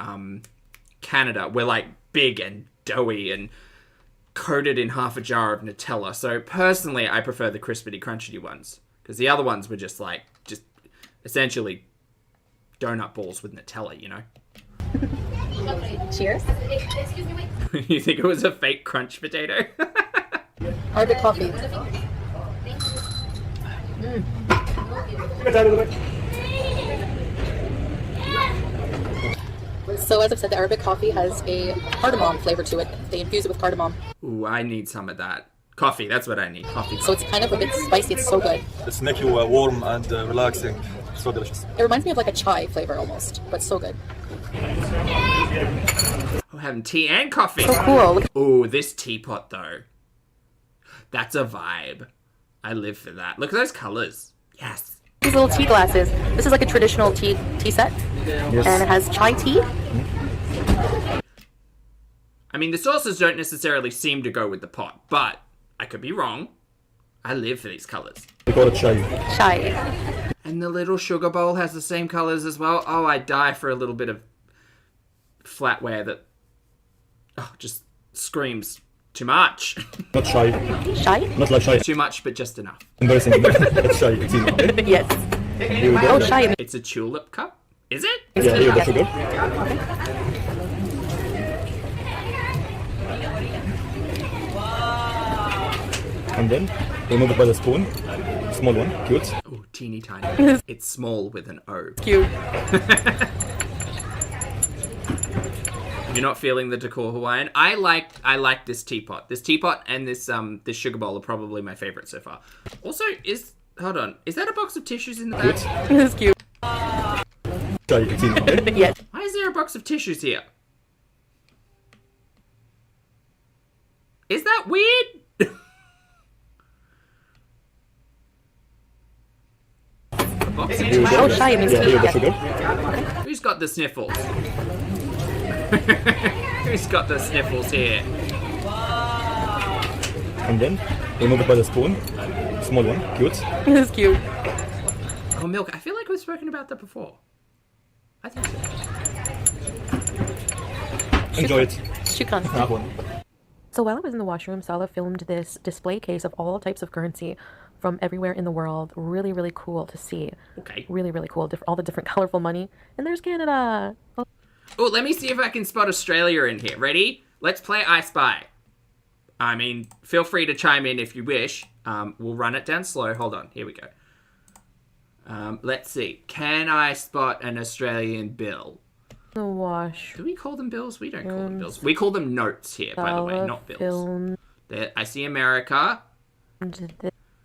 Canada were big and doughy and coated in half a jar of Nutella. So personally, I prefer the crispity crunchity ones. Because the other ones were just essentially donut balls with Nutella, you know? Cheers. You think it was a fake crunch potato? Arabic coffee. So as I've said, the Arabic coffee has a cardamom flavor to it. They infuse it with cardamom. Ooh, I need some of that. Coffee, that's what I need. Coffee. So it's kind of a bit spicy. It's so good. It's make you warm and relaxing. So delicious. It reminds me of a chai flavor almost, but so good. I'm having tea and coffee. So cool. Ooh, this teapot though. That's a vibe. I live for that. Look at those colors. Yes. These little tea glasses. This is a traditional tea set. Yes. And it has chai tea. I mean, the sauces don't necessarily seem to go with the pot, but I could be wrong. I live for these colors. We call it chai. Chai. And the little sugar bowl has the same colors as well. Oh, I die for a little bit of flatware that just screams too much. Not shy. Shy? Not like shy. Too much, but just enough. Embarrassing. It's shy. It's easy. Okay? Yes. Oh, shy. It's a tulip cup. Is it? Yeah, here the sugar. And then remove it by the spoon. Small one, cute. Oh, teeny tiny. It's small with an O. Cute. You're not feeling the decor Hawaiian. I like this teapot. This teapot and this sugar bowl are probably my favorite so far. Also, hold on, is that a box of tissues in the back? It's cute. Yes. Why is there a box of tissues here? Is that weird? A box of tissues. Oh, shy. It means Who's got the sniffles? Who's got the sniffles here? And then remove it by the spoon. Small one, cute. It's cute. Oh, milk. I feel like we've spoken about that before. I think so. Enjoy it. Shukran. Have one. So while I was in the washroom, Salah filmed this display case of all types of currency from everywhere in the world. Really, really cool to see. Okay. Really, really cool. All the different colorful money. And there's Canada. Oh, let me see if I can spot Australia in here. Ready? Let's play I Spy. I mean, feel free to chime in if you wish. We'll run it down slow. Hold on. Here we go. Let's see. Can I spot an Australian bill? The wash. Do we call them bills? We don't call them bills. We call them notes here, by the way, not bills. There, I see America.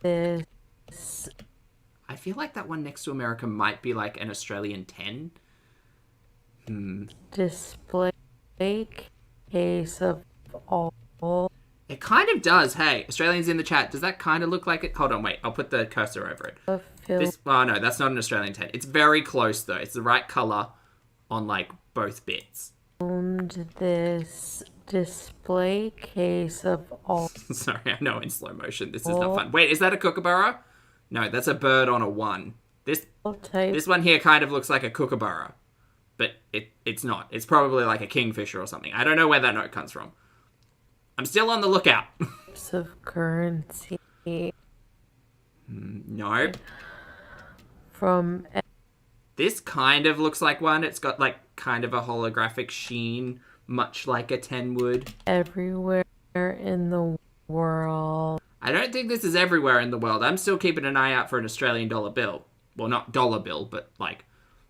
This. I feel like that one next to America might be like an Australian 10. Display case of all. It kind of does. Hey, Australians in the chat, does that kind of look like it? Hold on, wait. I'll put the cursor over it. Oh, no, that's not an Australian 10. It's very close, though. It's the right color on, both bits. This display case of all. Sorry, I know in slow motion. This is not fun. Wait, is that a kookaburra? No, that's a bird on a 1. This one here kind of looks like a kookaburra. But it's not. It's probably like a kingfisher or something. I don't know where that note comes from. I'm still on the lookout. Types of currency. No. From. This kind of looks like one. It's got kind of a holographic sheen, much like a 10 would. Everywhere in the world. I don't think this is everywhere in the world. I'm still keeping an eye out for an Australian dollar bill. Well, not dollar bill, but like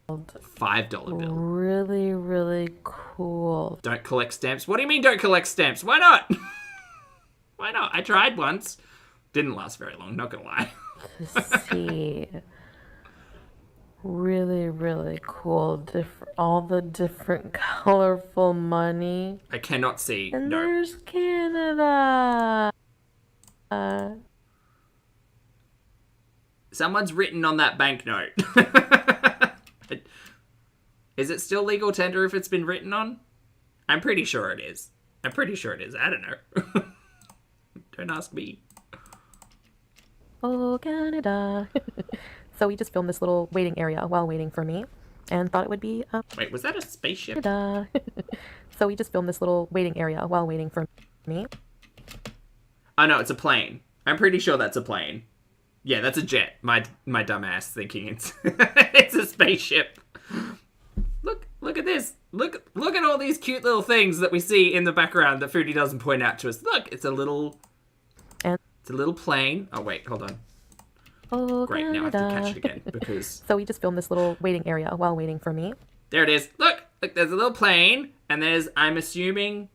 $5 bill. Really, really cool. Don't collect stamps. What do you mean don't collect stamps? Why not? Why not? I tried once. Didn't last very long, not gonna lie. To see. Really, really cool. All the different colorful money. I cannot see. And no. there's Canada. Someone's written on that banknote. Is it still legal tender if it's been written on? I'm pretty sure it is. I don't know. Don't ask me. Oh, Canada. So we just filmed this little waiting area while waiting for me and thought it would be Wait, was that a spaceship? So we just filmed this little waiting area while waiting for me. Oh no, it's a plane. I'm pretty sure that's a plane. Yeah, that's a jet. My dumb ass thinking it's it's a spaceship. Look at this. Look at all these cute little things that we see in the background that Foodie doesn't point out to us. Look, it's a little plane. Oh wait, hold on. Oh, great, Canada. now I have to catch it again because So we just filmed this little waiting area while waiting for me. there it is. Look, there's a little plane and there's, I'm assuming,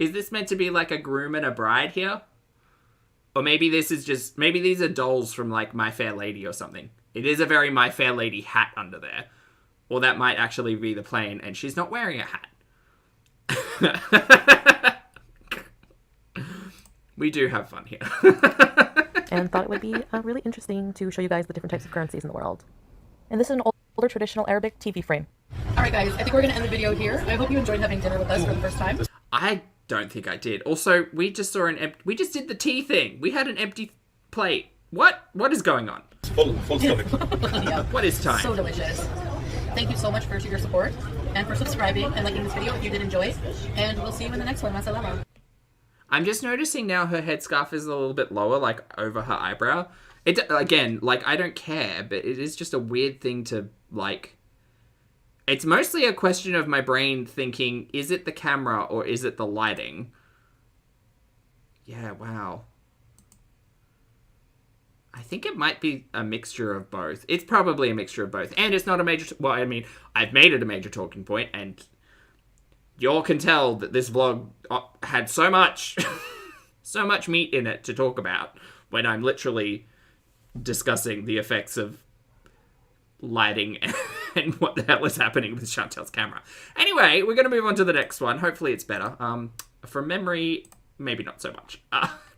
is this meant to be like a groom and a bride here? Or maybe this is just, maybe these are dolls from like My Fair Lady or something. It is a very My Fair Lady hat under there. Or that might actually be the plane and she's not wearing a hat. We do have fun here. And thought it would be really interesting to show you guys the different types of currencies in the world. And this is an older traditional Arabic TV frame. All right, guys, I think we're going to end the video here. I hope you enjoyed having dinner with us for the first time. I don't think I did. Also, we just saw we just did the tea thing. We had an empty plate. What is going on? Full stomach. Yeah. What is time? So delicious. Thank you so much for your support and for subscribing and liking this video if you did enjoy it. And we'll see you in the next one. Masalama. I'm just noticing now her headscarf is a little bit lower, like over her eyebrow. It again, like I don't care, but it is just a weird thing to like. It's mostly a question of my brain thinking, is it the camera or is it the lighting? Yeah, wow. I think it might be a mixture of both. It's probably a mixture of both. And it's not a major... Well, I mean, I've made it a major talking point, and y'all can tell that this vlog had so much... so much meat in it to talk about when I'm literally discussing the effects of lighting and what the hell is happening with Chantel's camera. Anyway, we're going to move on to the next one. Hopefully it's better. From memory, maybe not so much.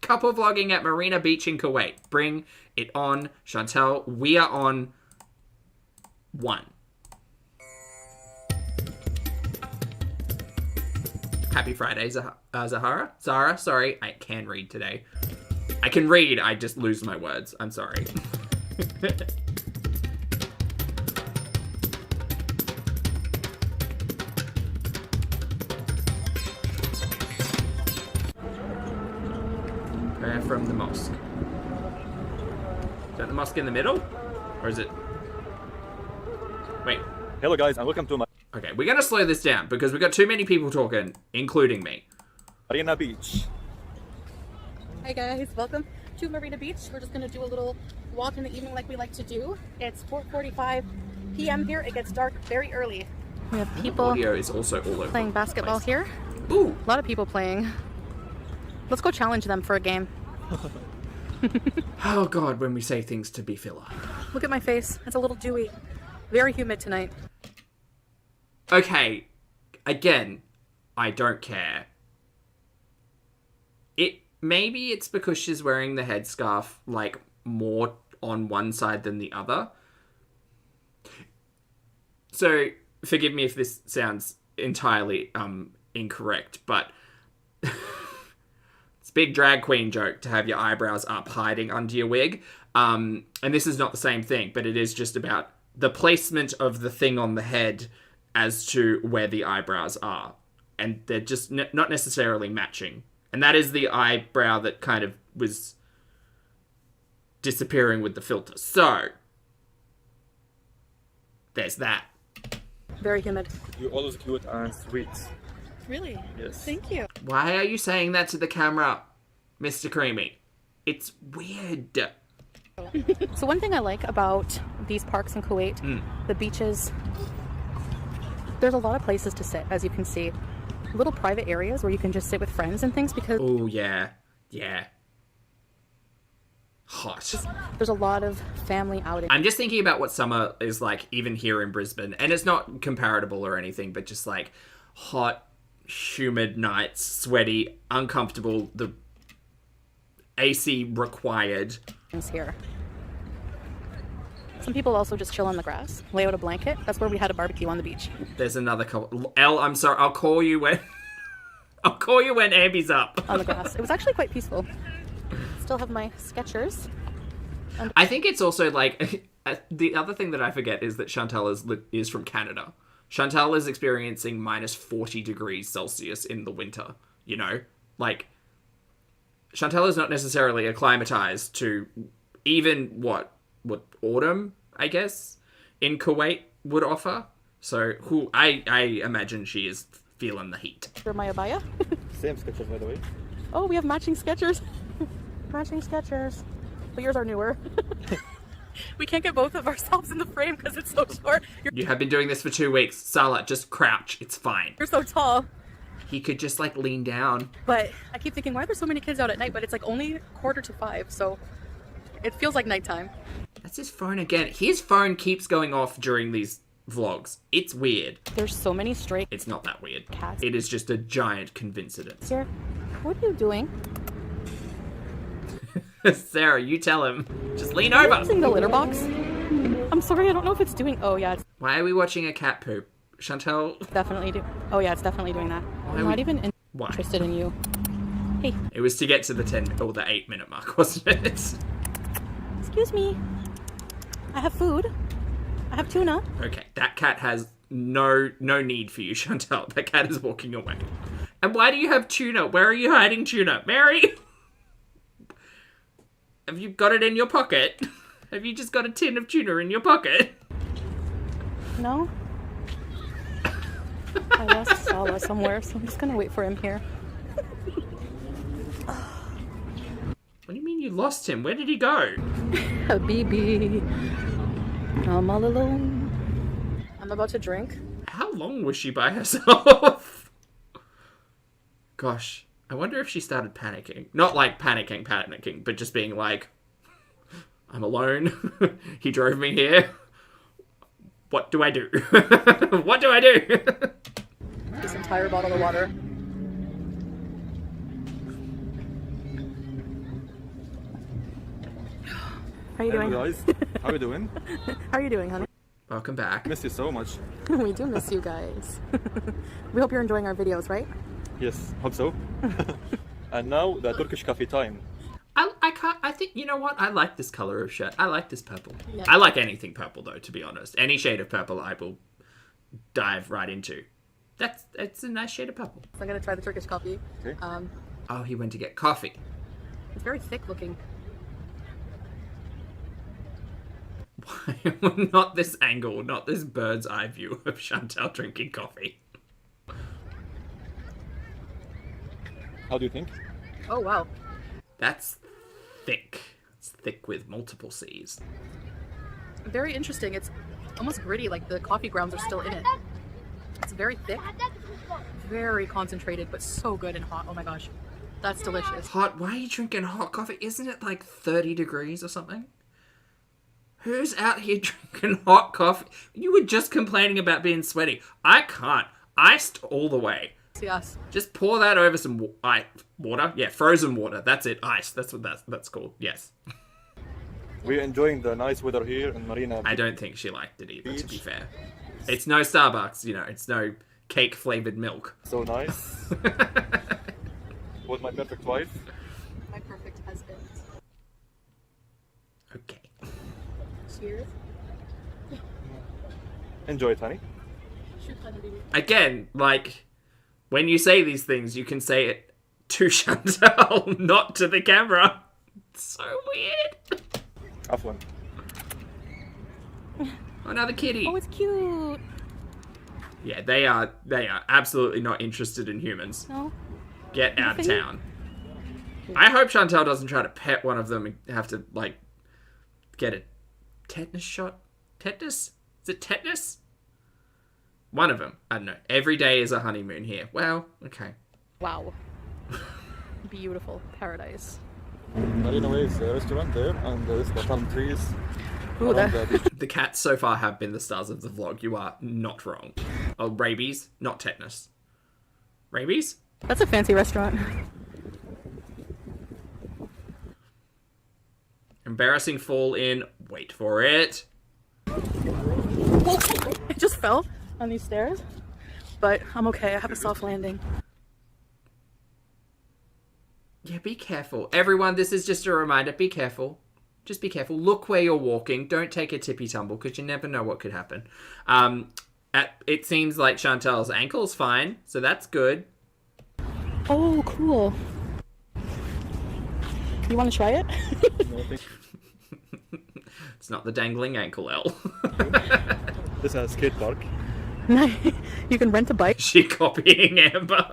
Couple vlogging at Marina Beach in Kuwait. Bring it on, Chantel. We are on 1. Happy Friday, Zahara. Zara, sorry. I can read today. I can read, I just lose my words. I'm sorry. Prayer from the mosque. Is that the mosque in the middle? Or is it... Wait. Hello guys and welcome to Okay, we're gonna slow this down because we've got too many people talking, including me. Marina Beach. Hi, guys. Welcome to Marina Beach. We're just going to do a little walk in the evening like we like to do. It's 4:45 p.m. here. It gets dark very early. We have people Audio is also all over playing basketball here. Ooh! A lot of people playing. Let's go challenge them for a game. Oh god, when we say things to be filler. Look at my face. It's a little dewy. Very humid tonight. Okay, again, I don't care. Maybe it's because she's wearing the headscarf, like, more on one side than the other. So, forgive me if this sounds entirely, incorrect, but... It's a big drag queen joke to have your eyebrows up hiding under your wig. And this is not the same thing, but it is just about the placement of the thing on the head as to where the eyebrows are. And they're just not necessarily matching. And that is the eyebrow that kind of was disappearing with the filter. So, there's that. Very humid. You're always cute and sweet. Really? Yes. Thank you. Why are you saying that to the camera, Mr. Creamy? It's weird. So one thing I like about these parks in Kuwait, the beaches, there's a lot of places to sit, as you can see. Little private areas where you can just sit with friends and things because... Oh, yeah. Yeah. Hot. There's a lot of family outings. I'm just thinking about what summer is like even here in Brisbane. And it's not comparable or anything, but just like hot, humid nights, sweaty, uncomfortable, the AC required. Here. Some people also just chill on the grass, lay out a blanket. That's where we had a barbecue on the beach. There's another couple. Elle, I'm sorry. I'll call you when... I'll call you when Amby's up. On the grass. It was actually quite peaceful. Still have my Skechers. I think it's also like... the other thing that I forget is that Chantal is from Canada. Chantal is experiencing minus 40 degrees Celsius in the winter, you know? Like, Chantal is not necessarily acclimatized to even what autumn, I guess, in Kuwait would offer. So I imagine she is feeling the heat. For my abaya. Same Skechers, by the way. Oh, we have matching Skechers. Matching Skechers. But yours are newer. We can't get both of ourselves in the frame because it's so short. You have been doing this for 2 weeks. Salah, just crouch. It's fine. You're so tall. He could just like lean down. But I keep thinking, why are there so many kids out at night? But it's like only 4:45, so it feels like nighttime. That's his phone again. His phone keeps going off during these vlogs. It's weird. There's so many stray It's not that weird. cats. It is just a giant coincidence. Here, what are you doing? Sarah, you tell him. Just lean Are you over. using the litter box? I'm sorry, I don't know if it's doing... Oh yeah, it's Why are we watching a cat poop? Chantal? definitely do. Oh yeah, it's definitely doing that. I'm we- not even Why? interested in you. Hey, It was to get to the 10 or the 8-minute mark, wasn't it? excuse me. I have food. I have tuna. Okay, that cat has no need for you, Chantal. That cat is walking away. And why do you have tuna? Where are you hiding tuna? Mary? Have you got it in your pocket? Have you just got a tin of tuna in your pocket? No? I lost Salah somewhere, so I'm just gonna wait for him here. What do you mean you lost him? Where did he go? Habibi. I'm all alone. I'm about to drink. How long was she by herself? Gosh, I wonder if she started panicking. Not like panicking, but just being like, I'm alone. He drove me here. What do I do? What do I do? This entire bottle of water. How are you doing? guys, how are you doing? How are you doing, honey? Welcome back. Miss you so much. We do miss you guys. We hope you're enjoying our videos, right? Yes, hope so. And now the Turkish coffee time. I think, you know what? I like this color of shirt. I like this purple. Yeah. I like anything purple, though, to be honest. Any shade of purple I will dive right into. It's a nice shade of purple. So I'm gonna try the Turkish coffee. Okay. Oh, he went to get coffee. It's very thick looking. Why? Not this angle, not this bird's eye view of Chantal drinking coffee. How do you think? Oh wow. That's thick. It's thick with multiple C's. Very interesting. It's almost gritty, like the coffee grounds are still in it. It's very thick, very concentrated, but so good and hot. Oh my gosh. That's delicious. Hot? Why are you drinking hot coffee? Isn't it like 30 degrees or something? Who's out here drinking hot coffee? You were just complaining about being sweaty. I can't. Iced all the way. Yes. Just pour that over some water. Yeah, frozen water. That's it. Ice. That's what that's called. Yes. We're enjoying the nice weather here in Marina. I don't think she liked it either, to be fair. It's no Starbucks, you know. It's no cake-flavored milk. So nice. With my perfect wife. My perfect husband. Okay. Cheers. Enjoy it, honey. Again, like, when you say these things, you can say it to Chantal, not to the camera. It's so weird. Afwan. Another kitty. Oh, it's cute. Yeah, they are absolutely not interested in humans. No. Get out of Nothing? town. I hope Chantal doesn't try to pet one of them and have to, like, get a tetanus shot. Tetanus? Is it tetanus? One of them. I don't know. Every day is a honeymoon here. Well, okay. Wow. Beautiful paradise. Marina is a restaurant there, and there's the palm trees. Ooh, around that. the beach. The cats so far have been the stars of the vlog. You are not wrong. Oh, rabies, not tetanus. Rabies? That's a fancy restaurant. Embarrassing fall in. Wait for it. I just fell on these stairs, but I'm okay. I have a soft landing. Yeah, be careful. Everyone, this is just a reminder. Be careful. Just be careful. Look where you're walking. Don't take a tippy tumble because you never know what could happen. It seems like Chantal's ankle's fine, so that's good. Oh, cool. You want to try it? It's not the dangling ankle, L. This is a skate park. You can rent a bike. She copying Amber.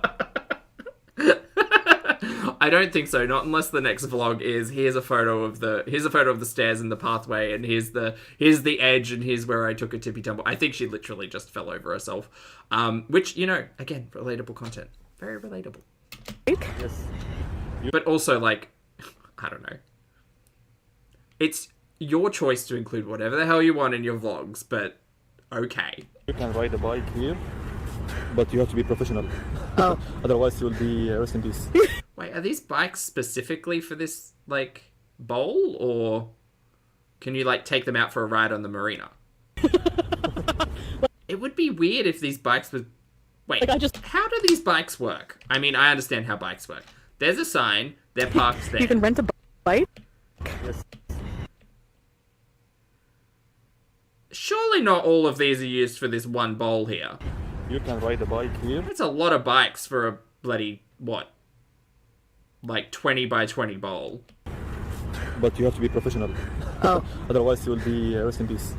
I don't think so. Not unless the next vlog is here's a photo of the stairs and the pathway, and here's the edge, and here's where I took a tippy tumble. I think she literally just fell over herself. Which, you know, again, relatable content. Very relatable. Yes. But also, like, I don't know. It's your choice to include whatever the hell you want in your vlogs, but okay. You can ride a bike here, but you have to be professional. Oh. Otherwise, you'll be rest in peace. Wait, are these bikes specifically for this, like, bowl, or can you, like, take them out for a ride on the marina? It would be weird if these bikes were... Wait, Like, how do these bikes work? I mean, I understand how bikes work. There's a sign, they're parked there. You can rent a bike. Yes. Surely not all of these are used for this one bowl here. You can ride a bike here. That's a lot of bikes for a bloody, what? Like 20 by 20 bowl. But you have to be professional. Oh. Otherwise, you'll be rest in peace.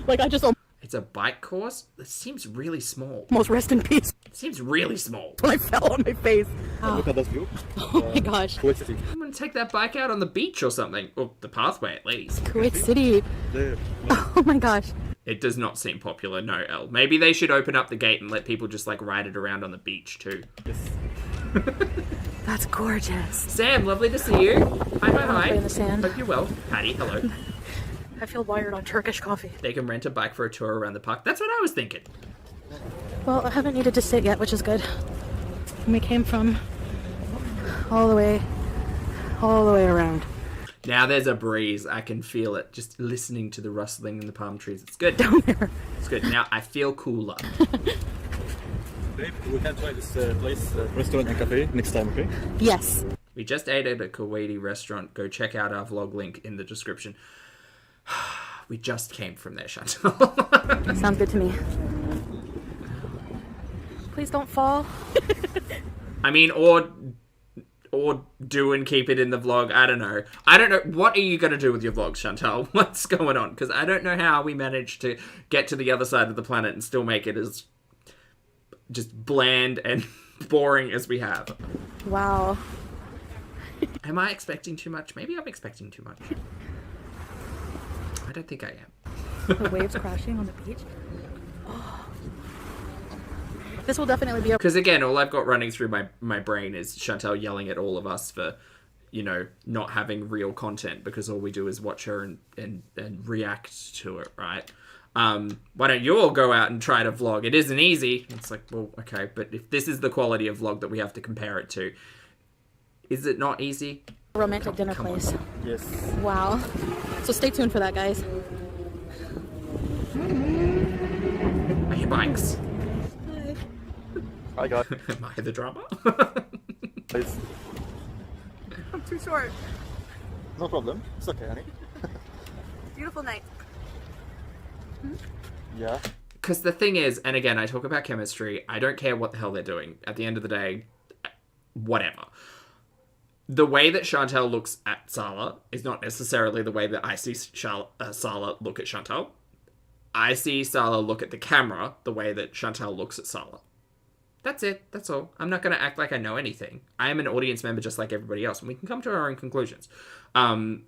Like, I just It's a bike course? It seems really small. almost rest in peace It seems really small. when I fell on my face. Look at that view. Oh my gosh. Kuwait City. I'm gonna take that bike out on the beach or something. Or the pathway, at least. Kuwait City. There. Oh my gosh. It does not seem popular, no, L. Maybe they should open up the gate and let people just, like, ride it around on the beach, too. Yes. That's gorgeous. Sam, lovely to see you. Hi, hi, hi. play in the sand. Hope you're well. Patty, hello. I feel wired on Turkish coffee. They can rent a bike for a tour around the park. That's what I was thinking. Well, I haven't needed to sit yet, which is good. We came from all the way around. Now there's a breeze. I can feel it just listening to the rustling in the palm trees. It's good. Down there. It's good. Now I feel cooler. Babe, we can try this place, restaurant and cafe next time, okay? Yes. We just ate at a Kuwaiti restaurant. Go check out our vlog link in the description. We just came from there, Chantal. Sounds good to me. Please don't fall. I mean, or do and keep it in the vlog. I don't know. What are you going to do with your vlogs, Chantal? What's going on? Because I don't know how we managed to get to the other side of the planet and still make it as just bland and boring as we have. Wow. Am I expecting too much? Maybe I'm expecting too much. I don't think I am. The waves crashing on the beach. Oh. This will definitely be a... Because again, all I've got running through my brain is Chantal yelling at all of us for, you know, not having real content because all we do is watch her and react to it, right? Why don't you all go out and try to vlog? It isn't easy. It's like, well, okay, but if this is the quality of vlog that we have to compare it to, is it not easy? romantic dinner come on. place. Yes. Wow. So stay tuned for that, guys. I hear bikes. Hi, guys. Am I the drama? It's I'm too short. no problem. It's okay, honey. Beautiful night. Yeah. Because the thing is, and again, I talk about chemistry, I don't care what the hell they're doing. At the end of the day, whatever. The way that Chantal looks at Sala is not necessarily the way that I see Sala look at Chantal. I see Sala look at the camera the way that Chantal looks at Sala. That's it. That's all. I'm not going to act like I know anything. I am an audience member just like everybody else, and we can come to our own conclusions. I'm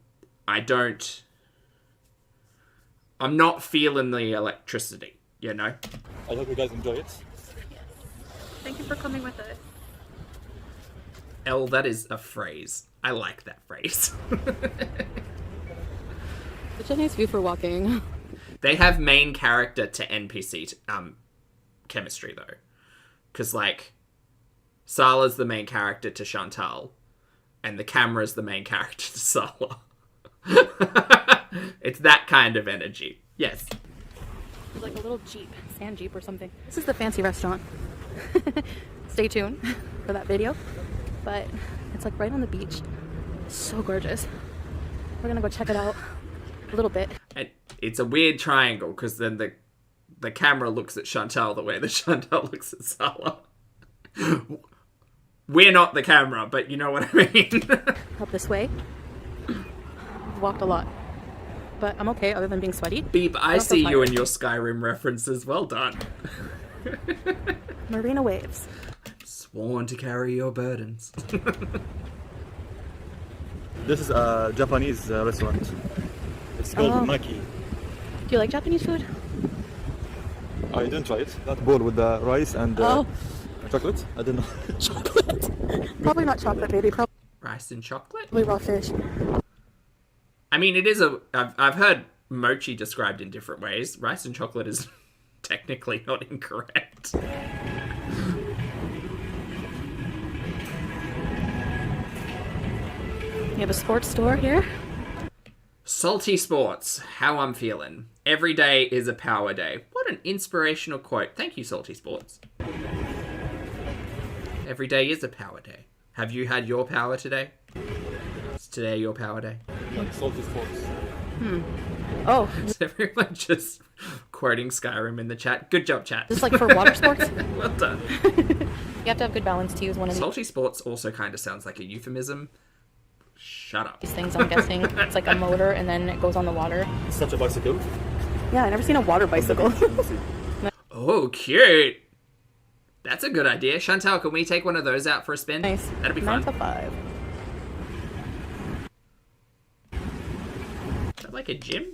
not feeling the electricity, you know? I hope you guys enjoy it. Thank you for coming with us. Elle, that is a phrase. I like that phrase. Such a nice view for walking. They have main character to NPC chemistry, though. Because, like, Sala's the main character to Chantal, and the camera's the main character to Sala. It's that kind of energy. Yes. It's like a little jeep, sand jeep or something. This is the fancy restaurant. Stay tuned for that video. But it's like right on the beach. So gorgeous. We're gonna go check it out a little bit. And it's a weird triangle, because then the camera looks at Chantal the way that Chantal looks at Sala. We're not the camera, but you know what I mean. Up this way. I've walked a lot. But I'm okay, other than being sweaty. Beep, I Also see you tired. and your Skyrim references. Well done. Marina waves. Sworn to carry your burdens. This is a Japanese restaurant. It's called Oh. Maki. Do you like Japanese food? I didn't try it. That bowl with the rice and chocolate. I don't know. Chocolate? Probably not chocolate, baby. Probably Rice and chocolate? raw fish. I mean, it is I've heard mochi described in different ways. Rice and chocolate is technically not incorrect. You have a sports store here? Salty Sports, how I'm feeling. Every day is a power day. What an inspirational quote. Thank you, Salty Sports. Every day is a power day. Have you had your power today? Is today your power day? Like salty sports. Oh, Is everyone just quoting Skyrim in the chat? Good job, chat. just like for water sports? Well done. You have to have good balance to use one of Salty Sports also kind of sounds like a euphemism. Shut up. these things, I'm guessing. It's like a motor and then it goes on the water. It's such a bicycle. Yeah, I've never seen a water bicycle. Oh, cute. That's a good idea. Chantal, can we take one of those out for a spin? Nice. That'd be 9 fun. to 5. Is that like a gym?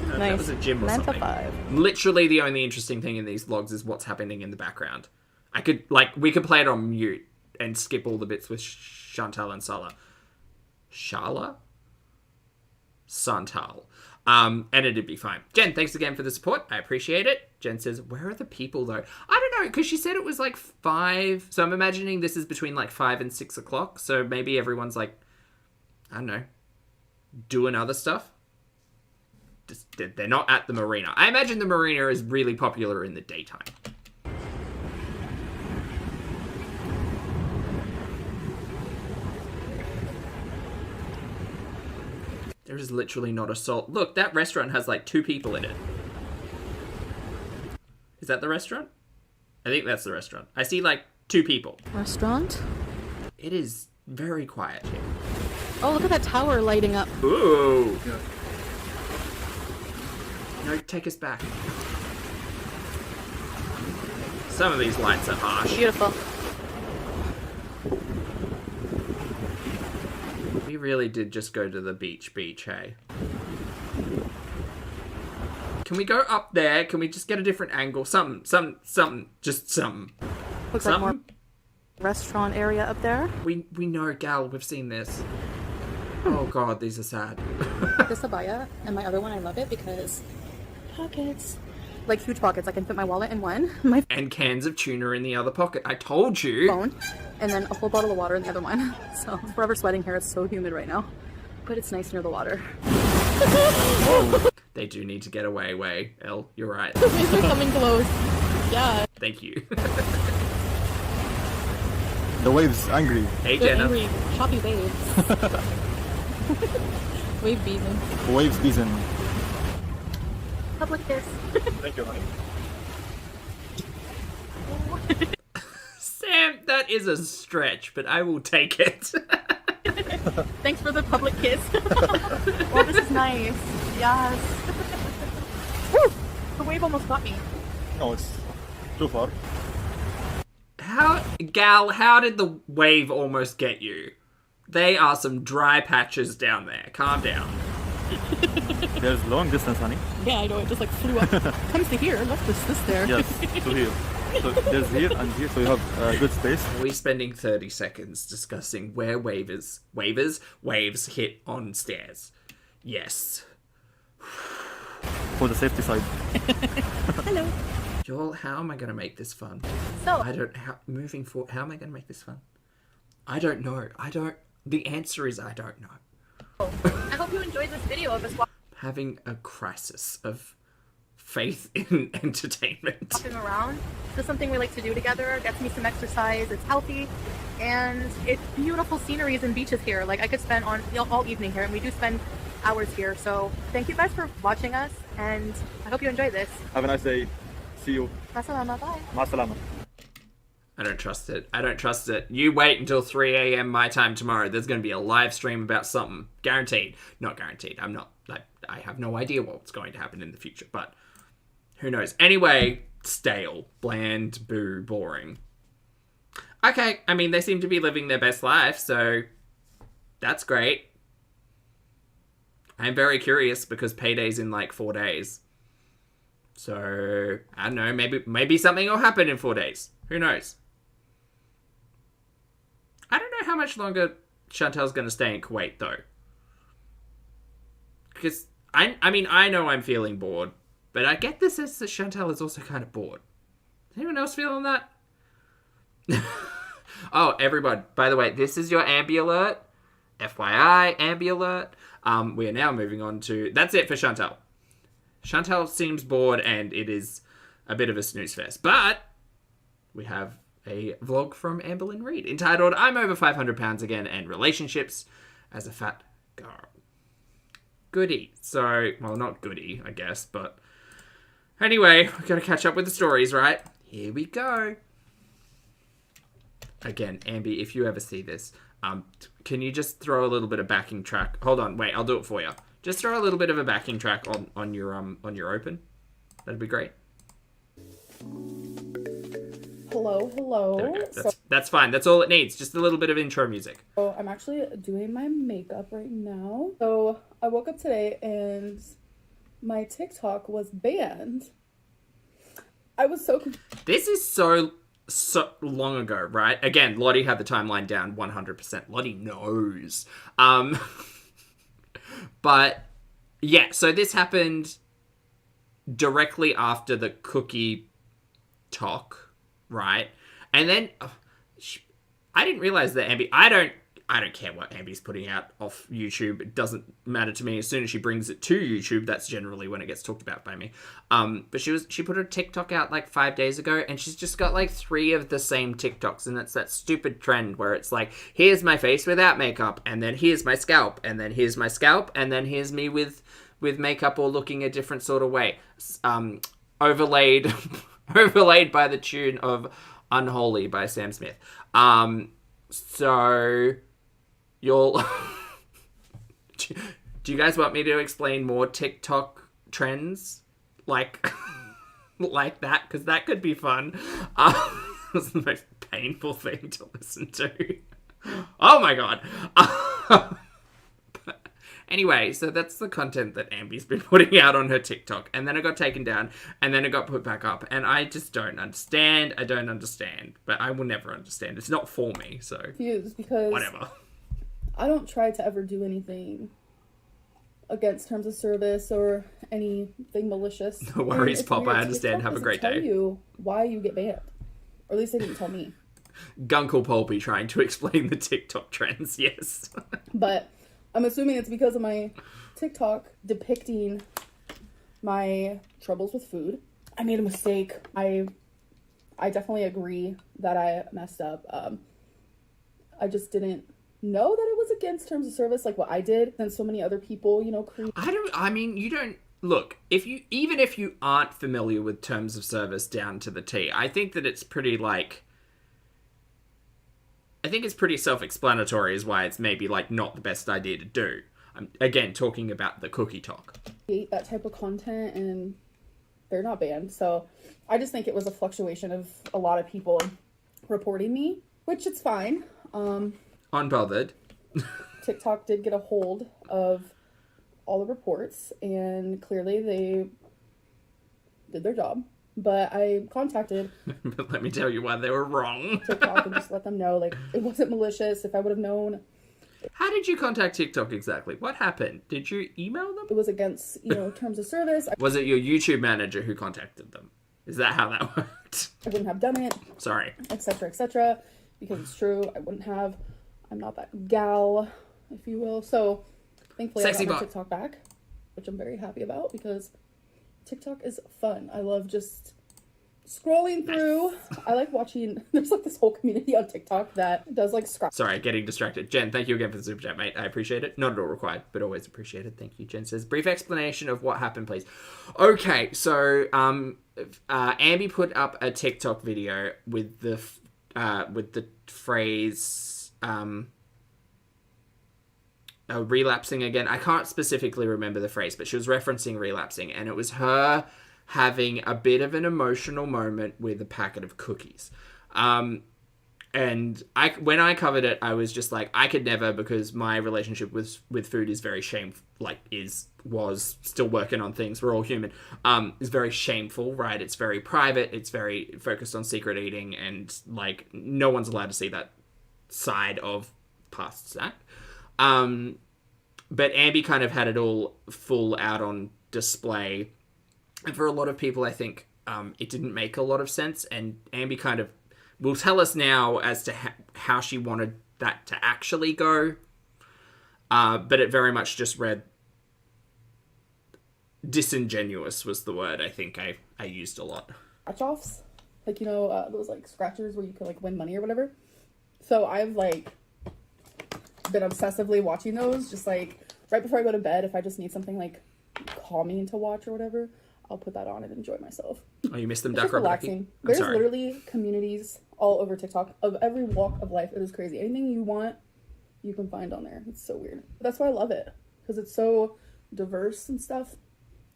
No, Nice. that was a gym or 9 something. to 5. Literally the only interesting thing in these vlogs is what's happening in the background. We could play it on mute and skip all the bits with Chantal and Sala. Shala? Santal. And it'd be fine. Jen, thanks again for the support. I appreciate it. Jen says, where are the people though? I don't know, because she said it was like 5. So I'm imagining this is between like 5 and 6 o'clock. So maybe everyone's like, I don't know, doing other stuff. They're not at the marina. I imagine the marina is really popular in the daytime. There is literally not a soul. Look, that restaurant has like 2 people in it. Is that the restaurant? I think that's the restaurant. I see like 2 people. Restaurant? It is very quiet here. Oh, look at that tower lighting up. Ooh. No, take us back. Some of these lights are harsh. Beautiful. We really did just go to the beach, hey? Can we go up there? Can we just get a different angle? Something. Just something. Looks like more restaurant area up there. We know, gal. We've seen this. Oh god, these are sad. This abaya and my other one, I love it because pockets. Like huge pockets. I can fit my wallet in one, my And cans of tuna in the other pocket. I told you. phone, and then a whole bottle of water in the other one. So I'm forever sweating here. It's so humid right now. But it's nice near the water. They do need to get away, Elle. You're right. They're coming close. Yeah. Thank you. The waves angry. Hey, They're Jenna. angry, choppy waves. Wave season. Waves season. Public kiss. Thank you, honey. Sam, that is a stretch, but I will take it. Thanks for the public kiss. Oh, this is nice. Yes. Woo! The wave almost got me. No, it's too far. how did the wave almost get you? They are some dry patches down there. Calm down. There's long distance, honey. Yeah, I know. It just like flew up. Comes to here. Left this there. Yes, to here. So there's here and here, so you have good space. Are we spending 30 seconds discussing where waves hit on stairs? Yes. For the safety side. Hello. Joel, how am I going to make this fun? So Moving forward, how am I going to make this fun? I don't know. The answer is I don't know. I hope you enjoyed this video of us Having a crisis of faith in entertainment. walking around. This is something we like to do together. Gets me some exercise. It's healthy, and it's beautiful sceneries and beaches here. Like I could spend all evening here, and we do spend hours here. So thank you guys for watching us, and I hope you enjoy this. Have a nice day. See you. Masalama, bye. Ma salama. I don't trust it. You wait until 3 a.m. my time tomorrow. There's going to be a live stream about something. Guaranteed. Not guaranteed. I have no idea what's going to happen in the future, but who knows? Anyway, stale, bland, boo, boring. Okay, I mean, they seem to be living their best life, so that's great. I'm very curious because payday's in like 4 days. So, I don't know, maybe something will happen in 4 days. Who knows? I don't know how much longer Chantel's going to stay in Kuwait, though. Because, I mean, I know I'm feeling bored, but I get the sense that Chantel is also kind of bored. Is anyone else feeling that? Oh, everyone, by the way, this is your Ambi Alert. FYI, Ambi Alert. We are now moving on to... That's it for Chantel. Chantel seems bored, and it is a bit of a snooze fest. But we have a vlog from Amberlynn Reid entitled I'm Over 500 Pounds Again and Relationships as a Fat Girl. Goody. So, well, not goody, I guess, but... Anyway, we're going to catch up with the stories, right? Here we go. Again, Ambi, if you ever see this, can you just throw a little bit of backing track? Hold on, wait, I'll do it for you. Just throw a little bit of a backing track on your open. That'd be great. Hello. There we go. That's fine. That's all it needs. Just a little bit of intro music. So I'm actually doing my makeup right now. So I woke up today and my TikTok was banned. I was so confused. This is so long ago, right? Again, Lottie had the timeline down 100%. Lottie knows. But yeah, so this happened directly after the cookie talk, right? And then I didn't realize that Ambi. I don't care what Ambi's putting out off YouTube. It doesn't matter to me. As soon as she brings it to YouTube, that's generally when it gets talked about by me. But she put her TikTok out like 5 days ago, and she's just got like 3 of the same TikToks, and it's that stupid trend where it's like, here's my face without makeup, and then here's my scalp, and then here's my scalp, and then here's me with makeup or looking a different sort of way. Overlaid by the tune of Unholy by Sam Smith. So you'll... Do you guys want me to explain more TikTok trends? Like that? Because that could be fun. It's the most painful thing to listen to. Oh my god. But anyway, so that's the content that Ambi's been putting out on her TikTok. And then it got taken down. And then it got put back up. And I just don't understand. I don't understand. But I will never understand. It's not for me, so... Confused because... Whatever. I don't try to ever do anything against terms of service or anything malicious. No worries, And it's Pop. weird. I understand. TikTok Have a doesn't great tell day. you why you get banned. Or at least they didn't tell me. Gunkle Pulpy trying to explain the TikTok trends, yes. But I'm assuming it's because of my TikTok depicting my troubles with food. I made a mistake. I definitely agree that I messed up. I just didn't know that it was against terms of service like what I did, and so many other people, create. You don't look, even if you aren't familiar with terms of service down to the T, I think that it's pretty self-explanatory as why it's maybe not the best idea to do. I'm again talking about the cookie talk. That type of content, and they're not banned. So I just think it was a fluctuation of a lot of people reporting me, which it's fine. Unbothered. TikTok did get a hold of all the reports, and clearly they did their job. But I contacted But let me tell you why they were wrong. TikTok and just let them know, like, it wasn't malicious. If I would have known, How did you contact TikTok exactly? What happened? Did you email them? it was against, terms of service, Was it your YouTube manager who contacted them? Is that how that worked? I wouldn't have done it, Sorry. etc., because it's true. I wouldn't have. I'm not that gal, if you will. So, thankfully, Sexy I got my bot. TikTok back, which I'm very happy about because TikTok is fun. I love just scrolling through. I like watching. There's like this whole community on TikTok that does like scratch. Sorry, getting distracted. Jen, thank you again for the super chat, mate. I appreciate it. Not at all required, but always appreciated. Thank you, Jen says. Brief explanation of what happened, please. Okay, so Ambi put up a TikTok video with the phrase relapsing again. I can't specifically remember the phrase, but she was referencing relapsing, and it was her having a bit of an emotional moment with a packet of cookies. And when I covered it, I was just like, I could never, because my relationship with food is very shameful, was still working on things. We're all human. Is very shameful, right? It's very private. It's very focused on secret eating, and like no one's allowed to see that side of past that. But Ambi kind of had it all full out on display. And for a lot of people, I think it didn't make a lot of sense. And Ambi kind of will tell us now as to how she wanted that to actually go. But it very much just read disingenuous was the word I think I used a lot. Scratch-offs. Like, those like scratchers where you can like win money or whatever. So I've like been obsessively watching those, just like right before I go to bed. If I just need something like calming to watch or whatever, I'll put that on and enjoy myself. Oh, you missed them, It's Duck just Rubber relaxing. Ducky? I'm There's sorry. literally communities all over TikTok of every walk of life. It is crazy. Anything you want, you can find on there. It's so weird. That's why I love it, because it's so diverse and stuff.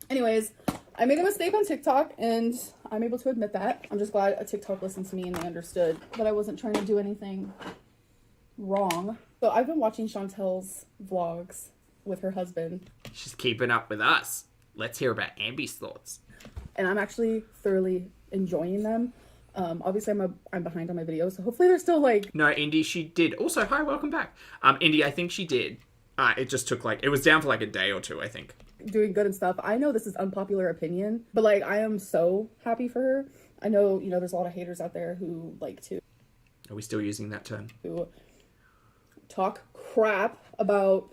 Anyways, I made a mistake on TikTok, and I'm able to admit that. I'm just glad TikTok listened to me and they understood that I wasn't trying to do anything wrong. So I've been watching Chantel's vlogs with her husband, She's keeping up with us. Let's hear about Ambi's thoughts. and I'm actually thoroughly enjoying them. Obviously, I'm behind on my videos, so hopefully they're still like... No, Indy, she did. Also, hi, welcome back. Indy, I think she did. It just took it was down for like a day or two, I think. doing good and stuff. I know this is unpopular opinion, but like I am so happy for her. I know, there's a lot of haters out there who like to Are we still using that term? talk crap about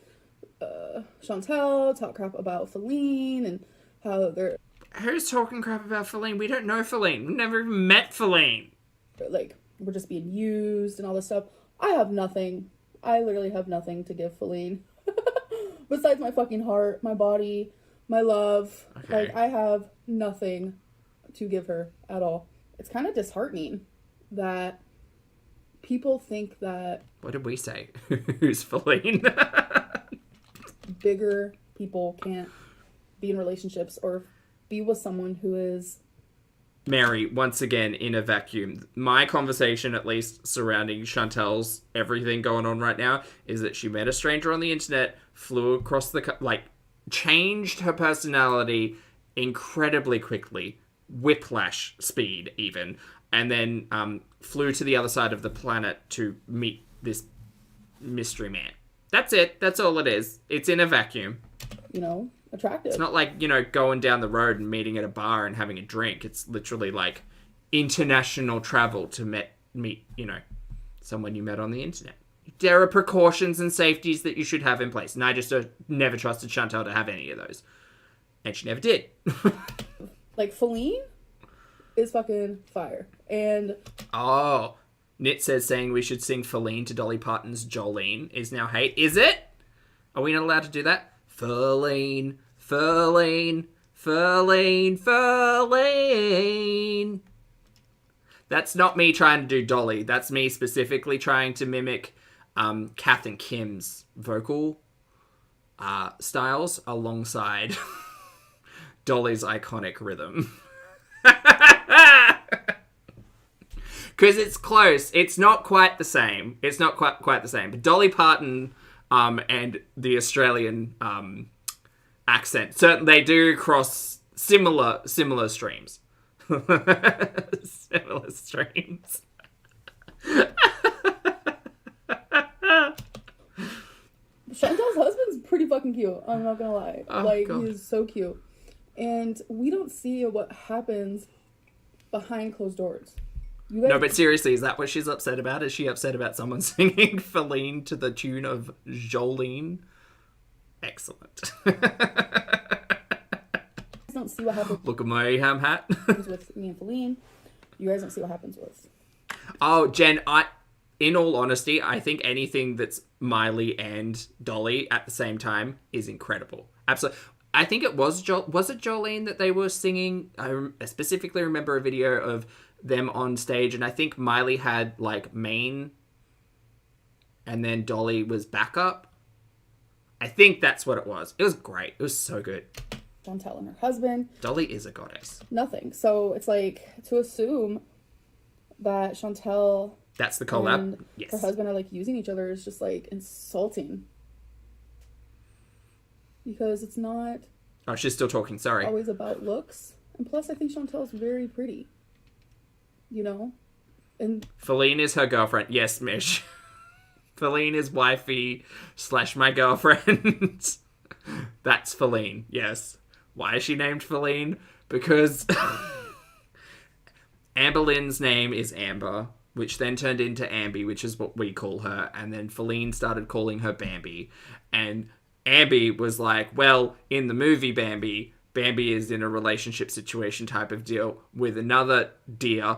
Chantel, talk crap about Feline, and how they're Who's talking crap about Feline? We don't know Feline. We've never even met Feline. like we're just being used and all this stuff. I have nothing. I literally have nothing to give Feline. Besides my fucking heart, my body, my love. Okay. Like, I have nothing to give her at all. It's kind of disheartening that people think that What did we say? Who's Feline? bigger people can't be in relationships or be with someone who is... Mary, once again, in a vacuum. My conversation, at least, surrounding Chantel's everything going on right now, is that she met a stranger on the internet, flew across the... changed her personality incredibly quickly, whiplash speed even, and then flew to the other side of the planet to meet this mystery man. That's it. That's all it is. It's in a vacuum. Attractive. It's not like, going down the road and meeting at a bar and having a drink. It's literally like international travel to meet, someone you met on the internet. There are precautions and safeties that you should have in place. And I just never trusted Chantel to have any of those. And she never did. Like, Feline is fucking fire. And Oh, Nit says saying we should sing Feline to Dolly Parton's Jolene is now hate. Is it? Are we not allowed to do that? Feline, Feline, Feline, Feline. That's not me trying to do Dolly. That's me specifically trying to mimic Kath and Kim's vocal styles alongside Dolly's iconic rhythm. Because it's close. It's not quite the same. It's not quite the same. But Dolly Parton and the Australian accent, certainly they do cross similar streams. Similar streams. Chantel's husband's pretty fucking cute. I'm not gonna lie. God. He's so cute. And we don't see what happens behind closed doors. You guys... No, but seriously, is that what she's upset about? Is she upset about someone singing Feline to the tune of Jolene? Excellent. don't see what happens Look at my ham hat. with me and Feline. You guys don't see what happens with. Oh, Jen, in all honesty, I think anything that's Miley and Dolly at the same time is incredible. Absolutely. I think it was Jolene that they were singing. I specifically remember a video of them on stage, and I think Miley had like main, and then Dolly was backup. I think that's what it was. It was great. It was so good. Chantel and her husband. Dolly is a goddess. Nothing. So it's like to assume that Chantel That's the collab. and Yes. her husband are like using each other is just like insulting. Because it's not Oh, she's still talking. Sorry. always about looks. And plus, I think Chantel's very pretty. You know? And Feline is her girlfriend. Yes, Mish. Feline is wifey / my girlfriend. That's Feline. Yes. Why is she named Feline? Because Amberlynn's name is Amber, which then turned into Ambi, which is what we call her. And then Feline started calling her Bambi. And Ambi was like, well, in the movie Bambi is in a relationship situation type of deal with another deer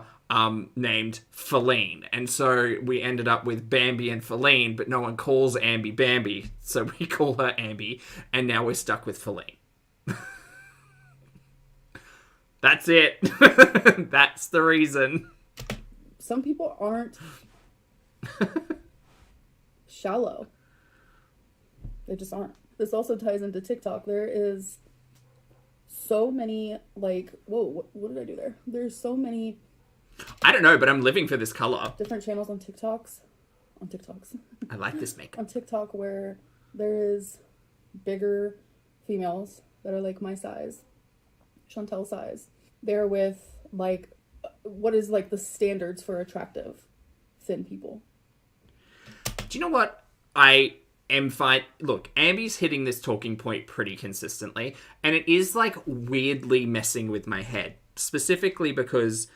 named Feline. And so we ended up with Bambi and Feline, but no one calls Ambi Bambi, so we call her Ambi, and now we're stuck with Feline. That's it. That's the reason. some people aren't shallow. They just aren't. This also ties into TikTok. There is so many, like, whoa, what did I do there? There's so many I don't know, but I'm living for this color. different channels on TikToks. I like this makeup. On TikTok where there is bigger females that are like my size, Chantel size. They're with like what is like the standards for attractive thin people. Do you know what? I am fine. Look, Ambi's hitting this talking point pretty consistently, and it is like weirdly messing with my head, specifically because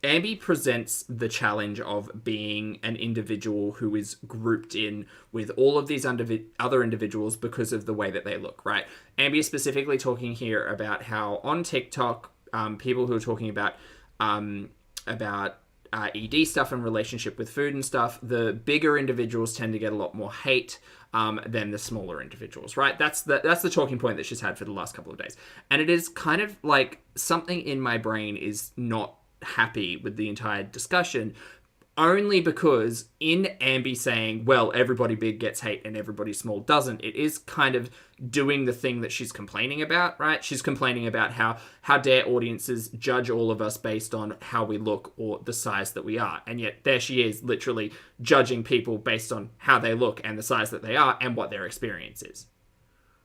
Ambi presents the challenge of being an individual who is grouped in with all of these other individuals because of the way that they look, right? Ambi is specifically talking here about how on TikTok, people who are talking about ED stuff and relationship with food and stuff, the bigger individuals tend to get a lot more hate than the smaller individuals, right? That's the talking point that she's had for the last couple of days. And it is kind of like something in my brain is not happy with the entire discussion, only because in Ambi saying, well, everybody big gets hate and everybody small doesn't, it is kind of doing the thing that she's complaining about, right? She's complaining about how dare audiences judge all of us based on how we look or the size that we are. And yet there she is literally judging people based on how they look and the size that they are and what their experience is.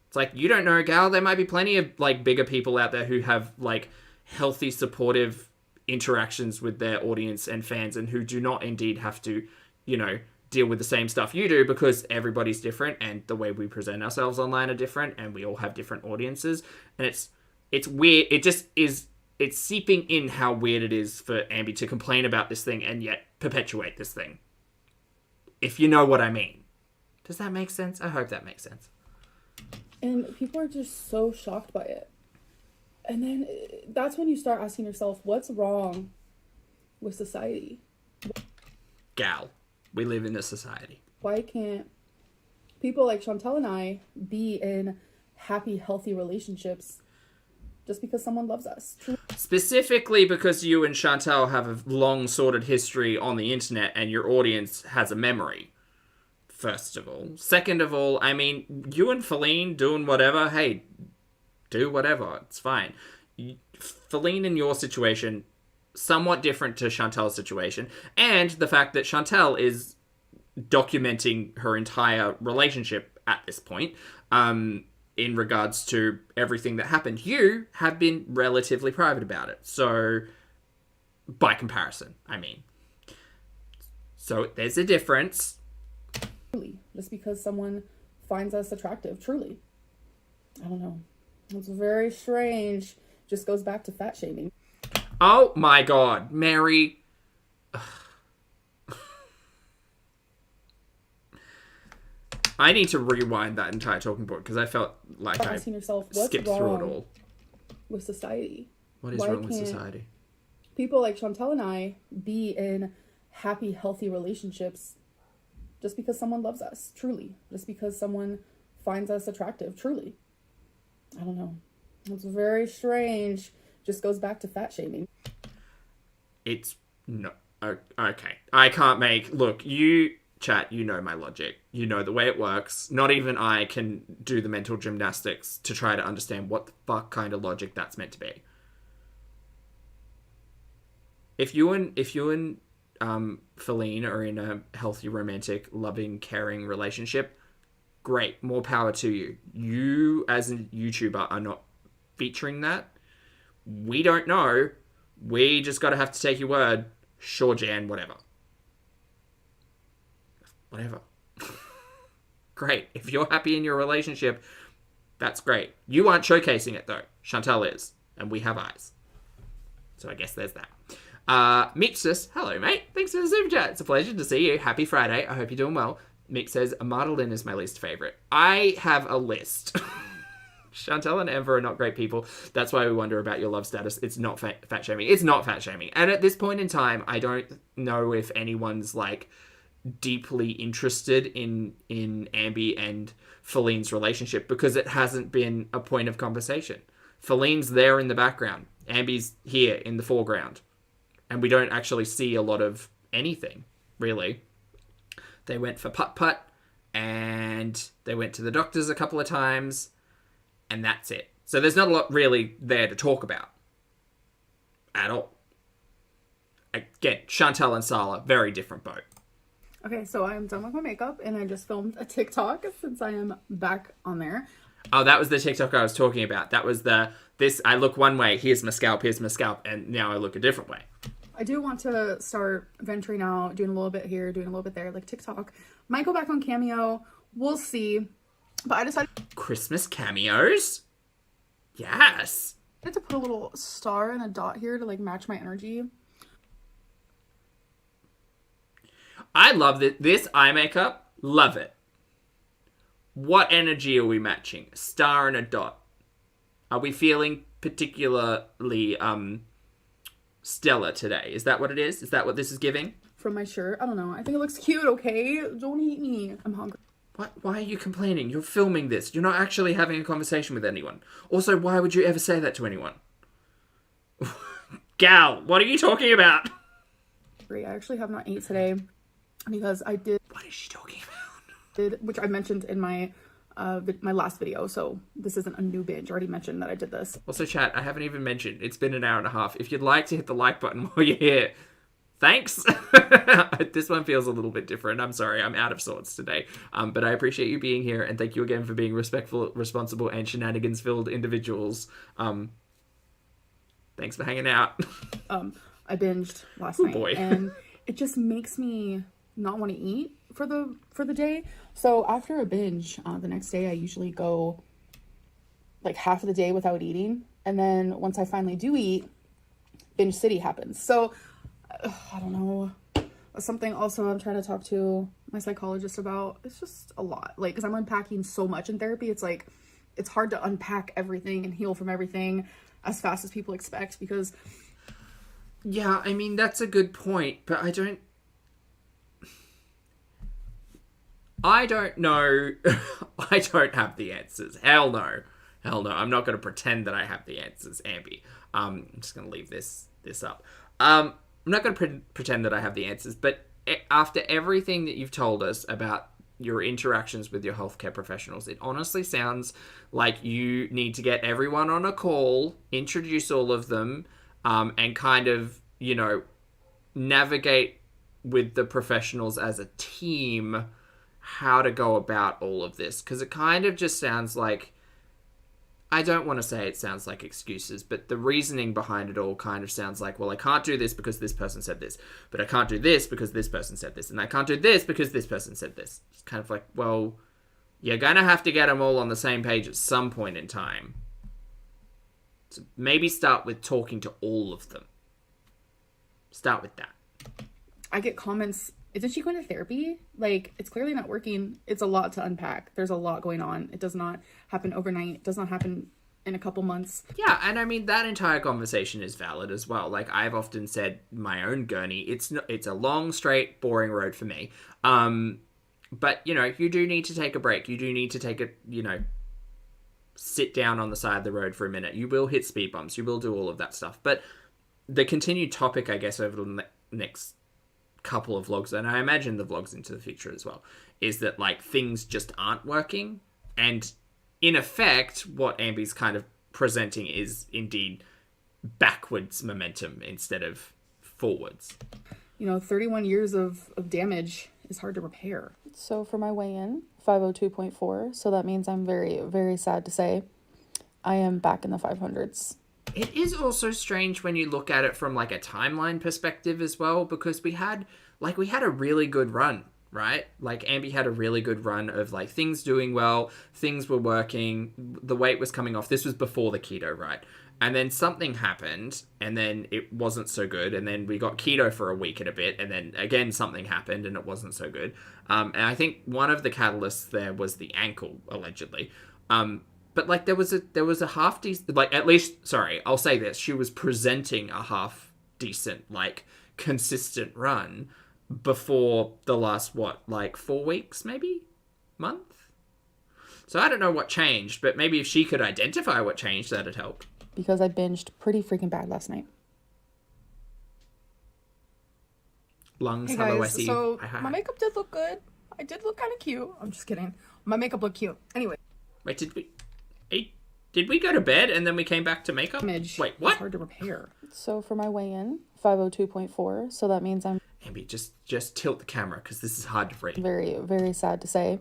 It's like, you don't know, gal, there might be plenty of like bigger people out there who have like healthy, supportive interactions with their audience and fans and who do not indeed have to, you know, deal with the same stuff you do, because everybody's different and the way we present ourselves online are different and we all have different audiences. And it's weird. It just is, it's seeping in how weird it is for Ambi to complain about this thing and yet perpetuate this thing. If you know what I mean. Does that make sense? I hope that makes sense. And people are just so shocked by it. And then that's when you start asking yourself, what's wrong with society? Gal, we live in a society. Why can't people like Chantel and I be in happy, healthy relationships just because someone loves us? Specifically because you and Chantel have a long sordid history on the internet and your audience has a memory. First of all. Second of all, I mean, you and Feline doing whatever, hey, do whatever. It's fine. Feline in your situation somewhat different to Chantel's situation, and the fact that Chantel is documenting her entire relationship at this point, in regards to everything that happened. You have been relatively private about it. So, by comparison, I mean. So, there's a difference. Truly. Just because someone finds us attractive. Truly. I don't know. It's very strange. Just goes back to fat shaming. Oh my god, Mary. I need to rewind that entire talking point because I felt like I asking yourself, what's skipped through it wrong all. with society? What is Why wrong with can't society? people like Chantel and I be in happy, healthy relationships just because someone loves us? Truly. Just because someone finds us attractive? Truly. I don't know. It's very strange. Just goes back to fat shaming. It's no. Okay. I can't make. Look, you, chat, you know my logic. You know the way it works. Not even I can do the mental gymnastics to try to understand what the fuck kind of logic that's meant to be. If you and Feline are in a healthy, romantic, loving, caring relationship, great. More power to you. You, as a YouTuber, are not featuring that. We don't know. We just gotta have to take your word. Sure, Jan, whatever. Whatever. Great. If you're happy in your relationship, that's great. You aren't showcasing it, though. Chantel is. And we have eyes. So I guess there's that. Mitch says, hello, mate. Thanks for the super chat. It's a pleasure to see you. Happy Friday. I hope you're doing well. Mick says, Madeline is my least favourite. I have a list. Chantel and Amber are not great people. That's why we wonder about your love status. It's not fat shaming. It's not fat shaming. And at this point in time, I don't know if anyone's like deeply interested in Ambi and Feline's relationship because it hasn't been a point of conversation. Feline's there in the background. Ambi's here in the foreground. And we don't actually see a lot of anything, really. They went for putt-putt, and they went to the doctors a couple of times, and that's it. So there's not a lot really there to talk about. At all. Again, Chantel and Sala, very different boat. Okay, so I'm done with my makeup, and I just filmed a TikTok since I am back on there. Oh, that was the TikTok I was talking about. That was I look one way, here's my scalp, and now I look a different way. I do want to start venturing out, doing a little bit here, doing a little bit there, like TikTok. Might go back on Cameo. We'll see. But I decided Christmas cameos? Yes. to put a little star and a dot here to like match my energy. I love this eye makeup. Love it. What energy are we matching? A star and a dot. Are we feeling particularly stellar today? Is that what it is? Is that what this is giving? From my shirt. I don't know. I think it looks cute, okay? Don't eat me. I'm hungry. What? Why are you complaining? You're filming this. You're not actually having a conversation with anyone. Also, why would you ever say that to anyone? Gal, what are you talking about? I actually have not ate today because I did. What is she talking about? Which I mentioned in my my last video, so this isn't a new binge. I already mentioned that I did this. Also, chat, I haven't even mentioned. It's been an hour and a half. If you'd like to hit the like button while you're here, thanks. This one feels a little bit different. I'm sorry, I'm out of sorts today. But I appreciate you being here, and thank you again for being respectful, responsible, and shenanigans-filled individuals. Thanks for hanging out. I binged last night, boy. and it just makes me not want to eat for the day. So after a binge, the next day I usually go like half of the day without eating, and then once I finally do eat, binge city happens. So I don't know. Something also I'm trying to talk to my psychologist about. It's just a lot, like, because I'm unpacking so much in therapy. It's like it's hard to unpack everything and heal from everything as fast as people expect, because yeah, I mean, that's a good point, but I don't know. I don't have the answers. Hell no. I'm not going to pretend that I have the answers, Ambi. I'm just going to leave this up. I'm not going to pretend that I have the answers, but after everything that you've told us about your interactions with your healthcare professionals, it honestly sounds like you need to get everyone on a call, introduce all of them, and kind of you know, navigate with the professionals as a team how to go about all of this. Because it kind of just sounds like, I don't want to say it sounds like excuses, but the reasoning behind it all kind of sounds like, well, I can't do this because this person said this, but I can't do this because this person said this, and I can't do this because this person said this. It's kind of like, well, you're going to have to get them all on the same page at some point in time. So maybe start with talking to all of them. Start with that. I get comments, isn't she going to therapy? Like, it's clearly not working. It's a lot to unpack. There's a lot going on. It does not happen overnight. It does not happen in a couple months. Yeah, and I mean, that entire conversation is valid as well. Like, I've often said, my own gurney, it's a long, straight, boring road for me. But, you know, you do need to take a break. You do need to take a, you know, sit down on the side of the road for a minute. You will hit speed bumps. You will do all of that stuff. But the continued topic, I guess, over the next couple of vlogs, and I imagine the vlogs into the future as well, is that, like, things just aren't working. And in effect, what Ambi's kind of presenting is indeed backwards momentum instead of forwards. You know, 31 years of damage is hard to repair. So for my weigh-in, 502.4, so that means I'm very, very sad to say I am back in the 500s. It is also strange when you look at it from, like, a timeline perspective as well, because we had a really good run, right? Like, Ambi had a really good run of, like, things doing well, things were working, the weight was coming off. This was before the keto, right? And then something happened, and then it wasn't so good, and then we got keto for a week and a bit, and then again something happened, and it wasn't so good. And I think one of the catalysts there was the ankle, allegedly. But, like, there was a half decent, like, at least, sorry, I'll say this, she was presenting a half decent, like, consistent run before the last, 4 weeks, maybe? Month? So I don't know what changed, but maybe if she could identify what changed, that'd help. Because I binged pretty freaking bad last night. Lungs, Hey hello, guys, I see. so Hi. my makeup did look good. I did look kind of cute. I'm just kidding. My makeup looked cute. Anyway. Wait, did we go to bed and then we came back to makeup? Image Wait, is what? hard to repair. So for my weigh-in, 502.4, so that means I'm Ambi, just tilt the camera because this is hard to read. very, very sad to say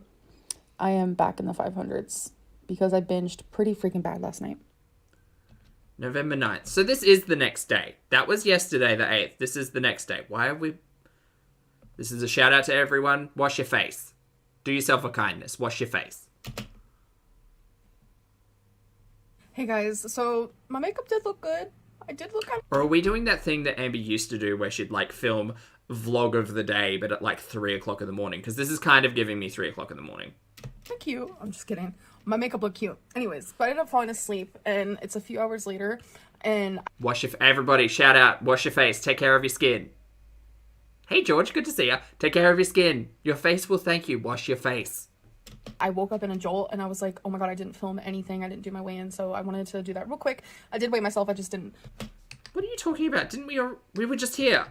I am back in the 500s because I binged pretty freaking bad last night. November 9th. So this is the next day. That was yesterday, the 8th. This is the next day. Why have we... This is a shout out to everyone. Wash your face. Do yourself a kindness. Wash your face. Hey guys, so my makeup did look good. I did look kind Or are we doing that thing that Ambi used to do where she'd, like, film vlog of the day, but at, like, 3 o'clock in the morning? Because this is kind of giving me 3 o'clock in the morning. of cute. I'm just kidding. My makeup looked cute. Anyways, but I ended up falling asleep, and it's a few hours later, and Everybody, shout out. Wash your face. Take care of your skin. Hey, George. Good to see you. Take care of your skin. Your face will thank you. Wash your face. I woke up in a jolt, and I was like, oh my god, I didn't film anything. I didn't do my weigh-in, so I wanted to do that real quick. I did weigh myself. I just didn't. What are you talking about? Didn't we were just here.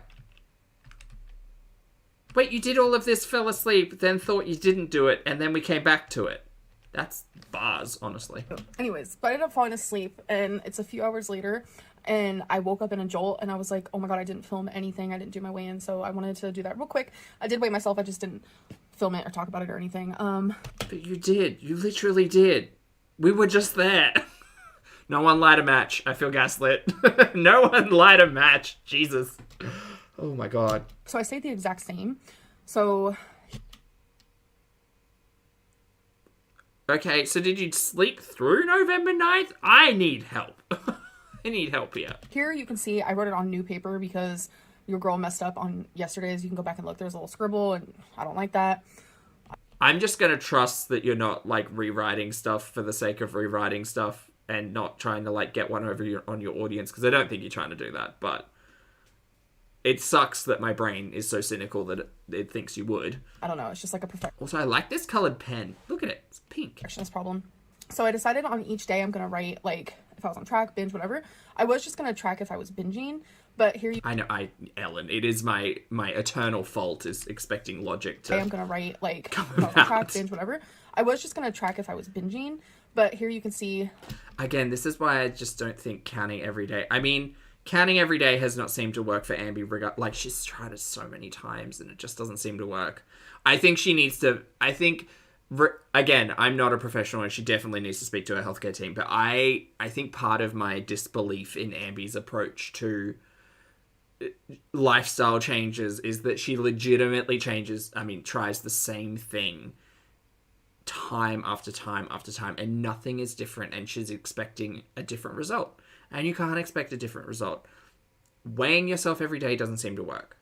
Wait, you did all of this, fell asleep, then thought you didn't do it, and then we came back to it. That's bars, honestly. Anyways, but I ended up falling asleep, and it's a few hours later, and I woke up in a jolt, and I was like, oh my god, I didn't film anything. I didn't do my weigh-in, so I wanted to do that real quick. I did weigh myself. I just didn't film it or talk about it or anything. But you did. You literally did. We were just there. No one light a match. I feel gaslit. No one light a match. Jesus. Oh my god. So I stayed the exact same. So Okay, so did you sleep through November 9th? I need help. I need help here. here you can see I wrote it on new paper because your girl messed up on yesterday's. You can go back and look. There's a little scribble, and I don't like that. I'm just gonna trust that you're not, like, rewriting stuff for the sake of rewriting stuff and not trying to, like, get one over on your audience, because I don't think you're trying to do that, but it sucks that my brain is so cynical that it thinks you would. I don't know. It's just like a Also, I like this colored pen. Look at it. It's pink. perfectionist problem. So I decided on each day I'm going to write, like, if I was on track, binge, whatever. I was just going to track if I was binging, but here you I know, Ellen, it is my eternal fault is expecting logic to... I'm going to write, like, Come if I was on track, out. binge, whatever. I was just going to track if I was binging, but here you can see Again, this is why I just don't think counting every day... I mean, Counting every day has not seemed to work for Ambi. Like, she's tried it so many times and it just doesn't seem to work. I think she needs to... Again, I'm not a professional and she definitely needs to speak to her healthcare team, but I think part of my disbelief in Ambi's approach to lifestyle changes is that she legitimately tries the same thing time after time after time, and nothing is different, and she's expecting a different result. And you can't expect a different result. Weighing yourself every day doesn't seem to work.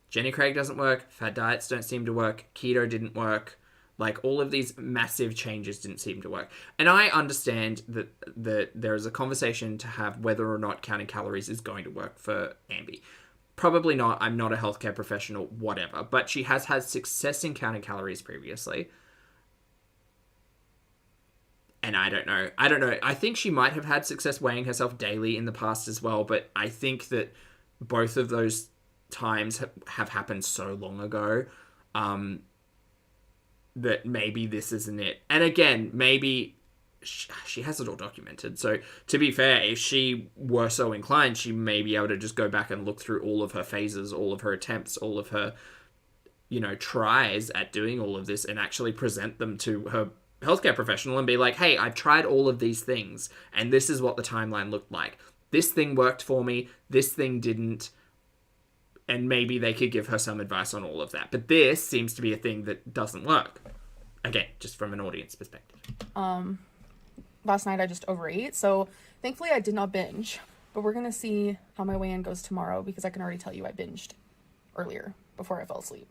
Jenny Craig doesn't work. Fad diets don't seem to work. Keto didn't work. Like, all of these massive changes didn't seem to work. And I understand that there is a conversation to have whether or not counting calories is going to work for Ambi. Probably not. I'm not a healthcare professional, whatever. But she has had success in counting calories previously. And I don't know. I think she might have had success weighing herself daily in the past as well. But I think that both of those times have happened so long ago that maybe this isn't it. And again, maybe she has it all documented. So to be fair, if she were so inclined, she may be able to just go back and look through all of her phases, all of her attempts, all of her, tries at doing all of this and actually present them to her healthcare professional and be like, hey, I've tried all of these things and this is what the timeline looked like. This thing worked for me. This thing didn't. And maybe they could give her some advice on all of that. But this seems to be a thing that doesn't work. Again, just from an audience perspective. Last night I just overate, so thankfully I did not binge. But we're going to see how my weigh-in goes tomorrow, because I can already tell you I binged earlier before I fell asleep.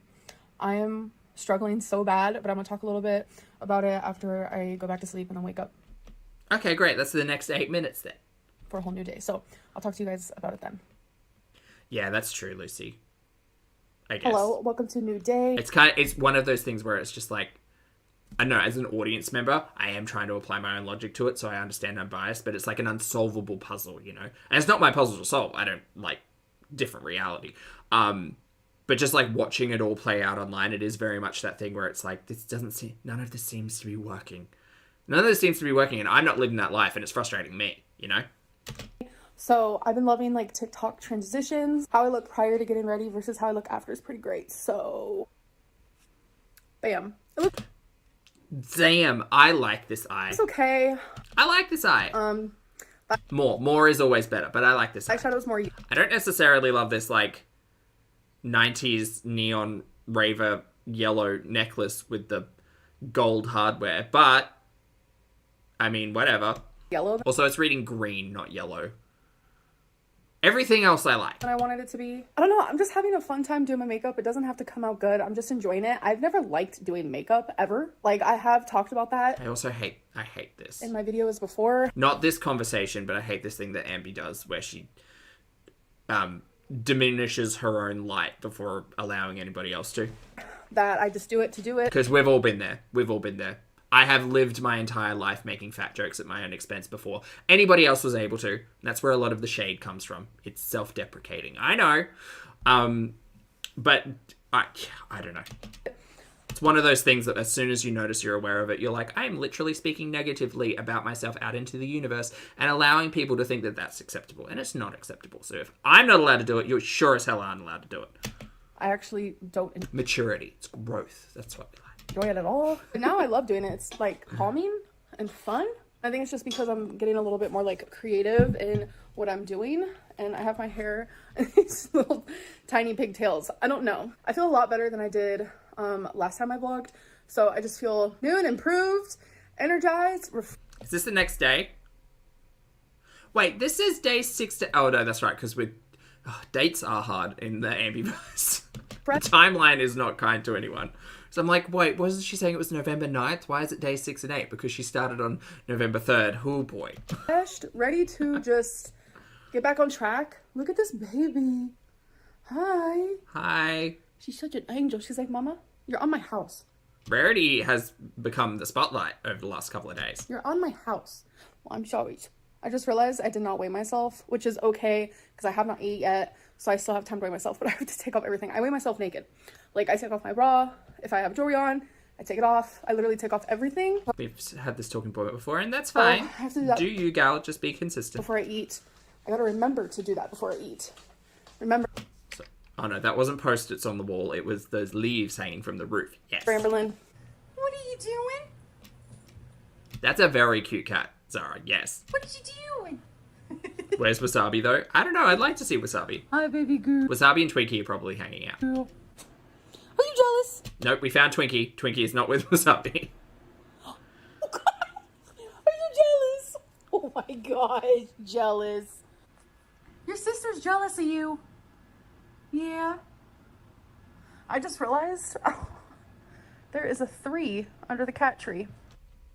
I am struggling so bad, but I'm going to talk a little bit about it after I go back to sleep and then wake up. Okay, great. That's the next 8 minutes then. For a whole new day. So I'll talk to you guys about it then. Yeah, that's true, Lucy. I guess. Hello, welcome to a new day. It's one of those things where it's just like, I know, as an audience member, I am trying to apply my own logic to it, so I understand I'm biased, but it's like an unsolvable puzzle, And it's not my puzzle to solve. I don't like different reality. But just like watching it all play out online, it is very much that thing where it's like, none of this seems to be working. None of this seems to be working, and I'm not living that life, and it's frustrating me, So I've been loving like TikTok transitions. How I look prior to getting ready versus how I look after is pretty great. So, bam. Damn, I like this eye. It's okay. I like this eye. More is always better, but I like this eye. Eyeshadow's more. I don't necessarily love this like 90s neon raver yellow necklace with the gold hardware, but I mean, whatever. Yellow. Also, it's reading green, not yellow. Everything else I like. And I wanted it to be. I don't know. I'm just having a fun time doing my makeup. It doesn't have to come out good. I'm just enjoying it. I've never liked doing makeup ever. Like, I have talked about that. I hate this. In my videos before. Not this conversation, but I hate this thing that Ambi does where she diminishes her own light before allowing anybody else to. That I just do it to do it. Because we've all been there. I have lived my entire life making fat jokes at my own expense before anybody else was able to. That's where a lot of the shade comes from. It's self-deprecating. I know. But I don't know. It's one of those things that as soon as you notice you're aware of it, you're like, I am literally speaking negatively about myself out into the universe and allowing people to think that that's acceptable. And it's not acceptable. So if I'm not allowed to do it, you're sure as hell aren't allowed to do it. I actually don't. Maturity. It's growth. That's what we like. Enjoy it at all. But now I love doing it. It's like calming and fun. I think it's just because I'm getting a little bit more like creative in what I'm doing, and I have my hair in these little tiny pigtails. I don't know. I feel a lot better than I did last time I vlogged, so I just feel new and improved, energized. Is this the next day? Wait, this is day 6 to... Oh, no, that's right, because dates are hard in the Ambiverse. The timeline is not kind to anyone. So I'm like, wait, wasn't she saying it was November 9th? Why is it day 6 and 8? Because she started on November 3rd. Oh, boy. Ready to just get back on track. Look at this baby. Hi. Hi. She's such an angel. She's like, Mama, you're on my house. Rarity has become the spotlight over the last couple of days. You're on my house. Well, I'm sorry. I just realized I did not weigh myself, which is okay because I have not ate yet, so I still have time to weigh myself, but I have to take off everything. I weigh myself naked. Like, I take off my bra. If I have jewelry on, I take it off. I literally take off everything. We've had this talking point before, and that's fine. I have to do that do you, gal, just be consistent. before I eat I gotta remember to do that before I eat. Remember. Oh no, that wasn't post-its on the wall. It was those leaves hanging from the roof. Yes. Amberlynn. What are you doing? That's a very cute cat, Zara. Yes. What are you doing? Where's Wasabi though? I don't know. I'd like to see Wasabi. Hi, baby girl. Wasabi and Twinkie are probably hanging out. Are you jealous? Nope, we found Twinkie. Twinkie is not with Wasabi. Oh, God. Are you jealous? Oh my gosh, jealous. Your sister's jealous of you. Yeah. I just realized there is a 3 under the cat tree.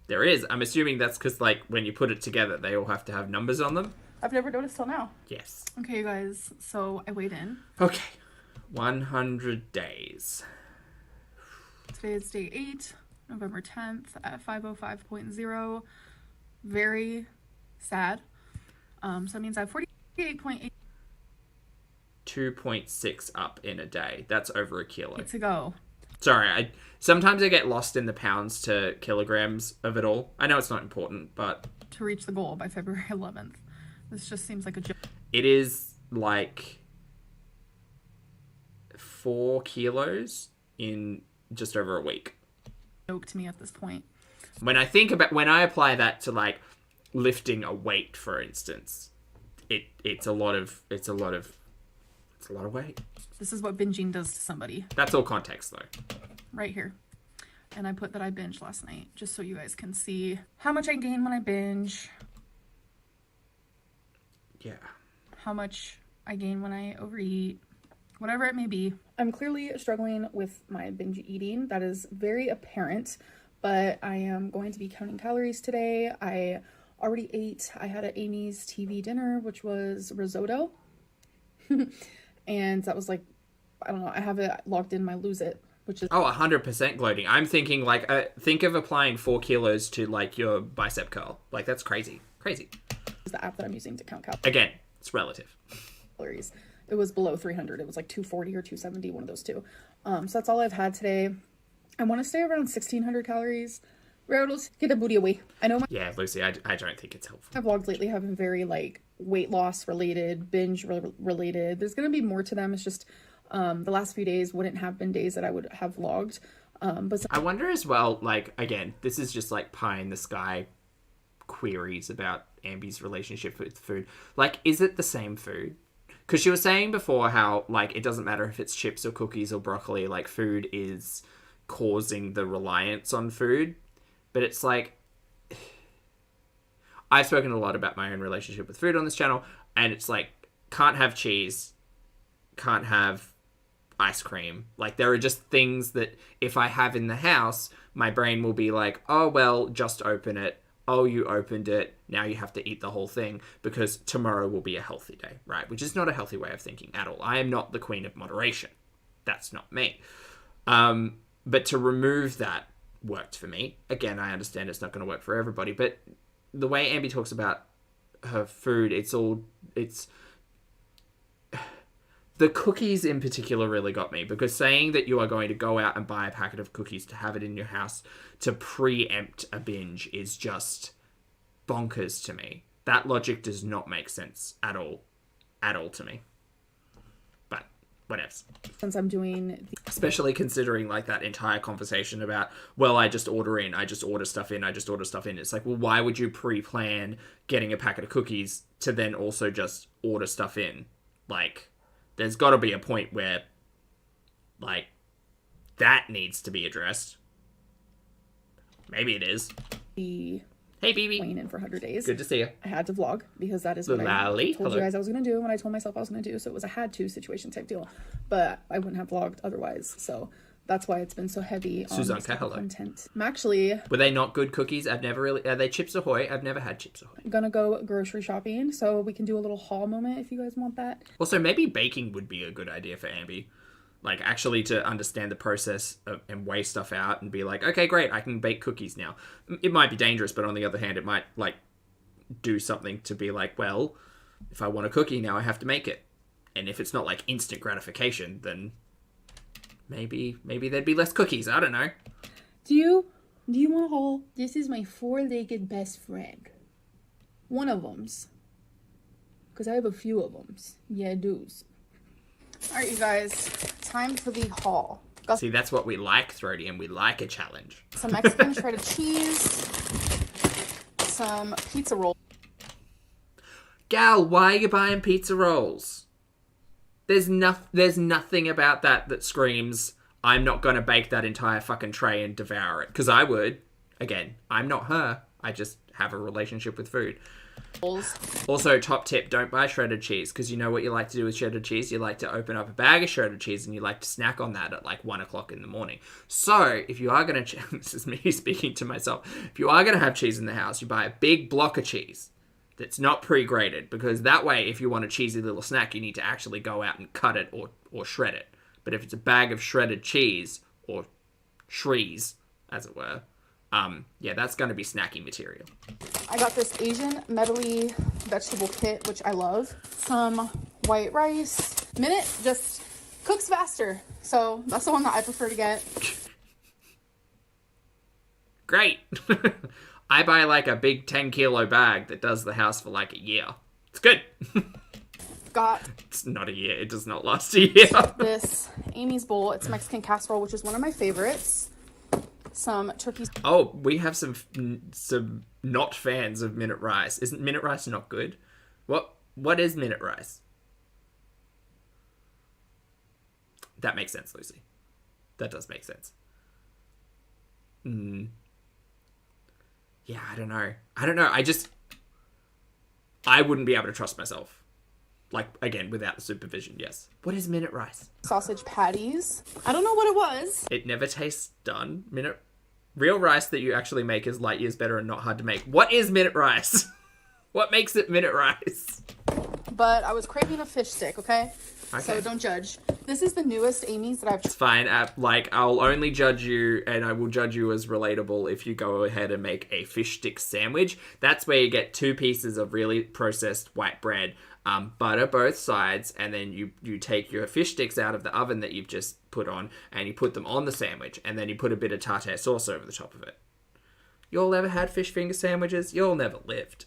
There is. I'm assuming that's because, like, when you put it together, they all have to have numbers on them. I've never noticed till now. Yes. Okay, you guys. So I weighed in. Okay. 100 days. Today is day 8, November 10th at 5:05.0. Very sad. So that means I have 48.8 2.6 up in a day. That's over a kilo. to go. Sorry, sometimes I get lost in the pounds to kilograms of it all. I know it's not important, but To reach the goal by February 11th. This just seems like a joke. it is like 4 kilos in just over a week. To me at this point. When I apply that to like lifting a weight, for instance, it's a lot of weight. This is what binging does to somebody. That's all context though. Right here. And I put that I binged last night just so you guys can see how much I gain when I binge, Yeah. how much I gain when I overeat, whatever it may be. I'm clearly struggling with my binge eating. That is very apparent, but I am going to be counting calories today. I already ate. I had an Amy's TV dinner, which was risotto. And that was like, I don't know, I have it logged in my Lose It, which is... Oh, 100% gloating. I'm thinking like, think of applying 4 kilos to like your bicep curl. Like that's crazy. Crazy. the app that I'm using to count Again, it's relative. calories. It was below 300. It was like 240 or 270, one of those two. So that's all I've had today. I want to stay around 1,600 calories. Rattles, get the booty away. I know my Yeah, Lucy, I don't think it's helpful. vlogs lately have been very like weight loss related, binge related. There's going to be more to them. It's just the last few days wouldn't have been days that I would have vlogged. But I wonder as well, like, again, this is just like pie in the sky queries about Ambi's relationship with food. Like, is it the same food? Because she was saying before how, like, it doesn't matter if it's chips or cookies or broccoli, like, food is causing the reliance on food. But it's like, I've spoken a lot about my own relationship with food on this channel, and it's like, can't have cheese, can't have ice cream. Like, there are just things that if I have in the house, my brain will be like, oh, well, just open it. Oh, you opened it. Now you have to eat the whole thing because tomorrow will be a healthy day, right? Which is not a healthy way of thinking at all. I am not the queen of moderation. That's not me. But to remove that worked for me. Again, I understand it's not going to work for everybody, but the way Ambi talks about her food, it's the cookies in particular really got me, because saying that you are going to go out and buy a packet of cookies to have it in your house to preempt a binge is just bonkers to me. That logic does not make sense at all to me. But whatevs. since I'm doing Especially considering like that entire conversation about, well, I just order stuff in. It's like, well, why would you pre-plan getting a packet of cookies to then also just order stuff in? Like, there's got to be a point where, like, that needs to be addressed. Maybe it is. the Hey, BB. weighing in for 100 days. Good to see you. I had to vlog because that is what Lally, I told hello. you guys I was going to do when I told myself I was going to do. So it was a had to situation type deal. But I wouldn't have vlogged otherwise. So that's why it's been so heavy on Suzanne, this type of hello. content. I'm actually Were they not good cookies? Are they Chips Ahoy? I've never had Chips Ahoy. going to go grocery shopping. So we can do a little haul moment if you guys want that. Also, maybe baking would be a good idea for Ambi. Like, actually to understand the process and weigh stuff out and be like, okay, great, I can bake cookies now. It might be dangerous, but on the other hand, it might, like, do something to be like, well, if I want a cookie now, I have to make it. And if it's not, like, instant gratification, then maybe there'd be less cookies. I don't know. Do you want a haul? This is my four-legged best friend. One of them's because I have a few of them. Yeah, dudes. All right, you guys, time for the haul. Got See, that's what we like, Throaty, and we like a challenge. some Mexican shredded cheese, some pizza roll. Gal, why are you buying pizza rolls? There's nothing about that screams, I'm not going to bake that entire fucking tray and devour it. Because I would. Again, I'm not her. I just have a relationship with food. Also, top tip, don't buy shredded cheese. Because you know what you like to do with shredded cheese? You like to open up a bag of shredded cheese and you like to snack on that at like 1 o'clock in the morning. So, if you are going to... This is me speaking to myself. If you are going to have cheese in the house, you buy a big block of cheese that's not pre-grated, because that way, if you want a cheesy little snack, you need to actually go out and cut it or shred it. But if it's a bag of shredded cheese, or shrees, as it were, yeah, that's going to be snacky material. I got this Asian medley vegetable kit, which I love. Some white rice. Minute just cooks faster, so that's the one that I prefer to get. Great. I buy like a big 10-kilo bag that does the house for like a year. It's good. Got It's not a year. It does not last a year. this Amy's bowl. It's Mexican casserole, which is one of my favorites. Some turkey. Oh, we have some not fans of minute rice. Isn't minute rice not good? What is minute rice? That makes sense, Lucy. That does make sense. Yeah, I don't know. I wouldn't be able to trust myself. Like, again, without the supervision, yes. What is minute rice? Sausage patties. I don't know what it was. It never tastes done. Real rice that you actually make is light years better and not hard to make. What is minute rice? What makes it minute rice? But I was craving a fish stick, okay? Okay. So don't judge. This is the newest Amy's that I've It's fine. Like, I'll only judge you, and I will judge you as relatable if you go ahead and make a fish stick sandwich. That's where you get 2 pieces of really processed white bread, butter both sides, and then you take your fish sticks out of the oven that you've just put on, and you put them on the sandwich, and then you put a bit of tartare sauce over the top of it. You all ever had fish finger sandwiches? You all never lived.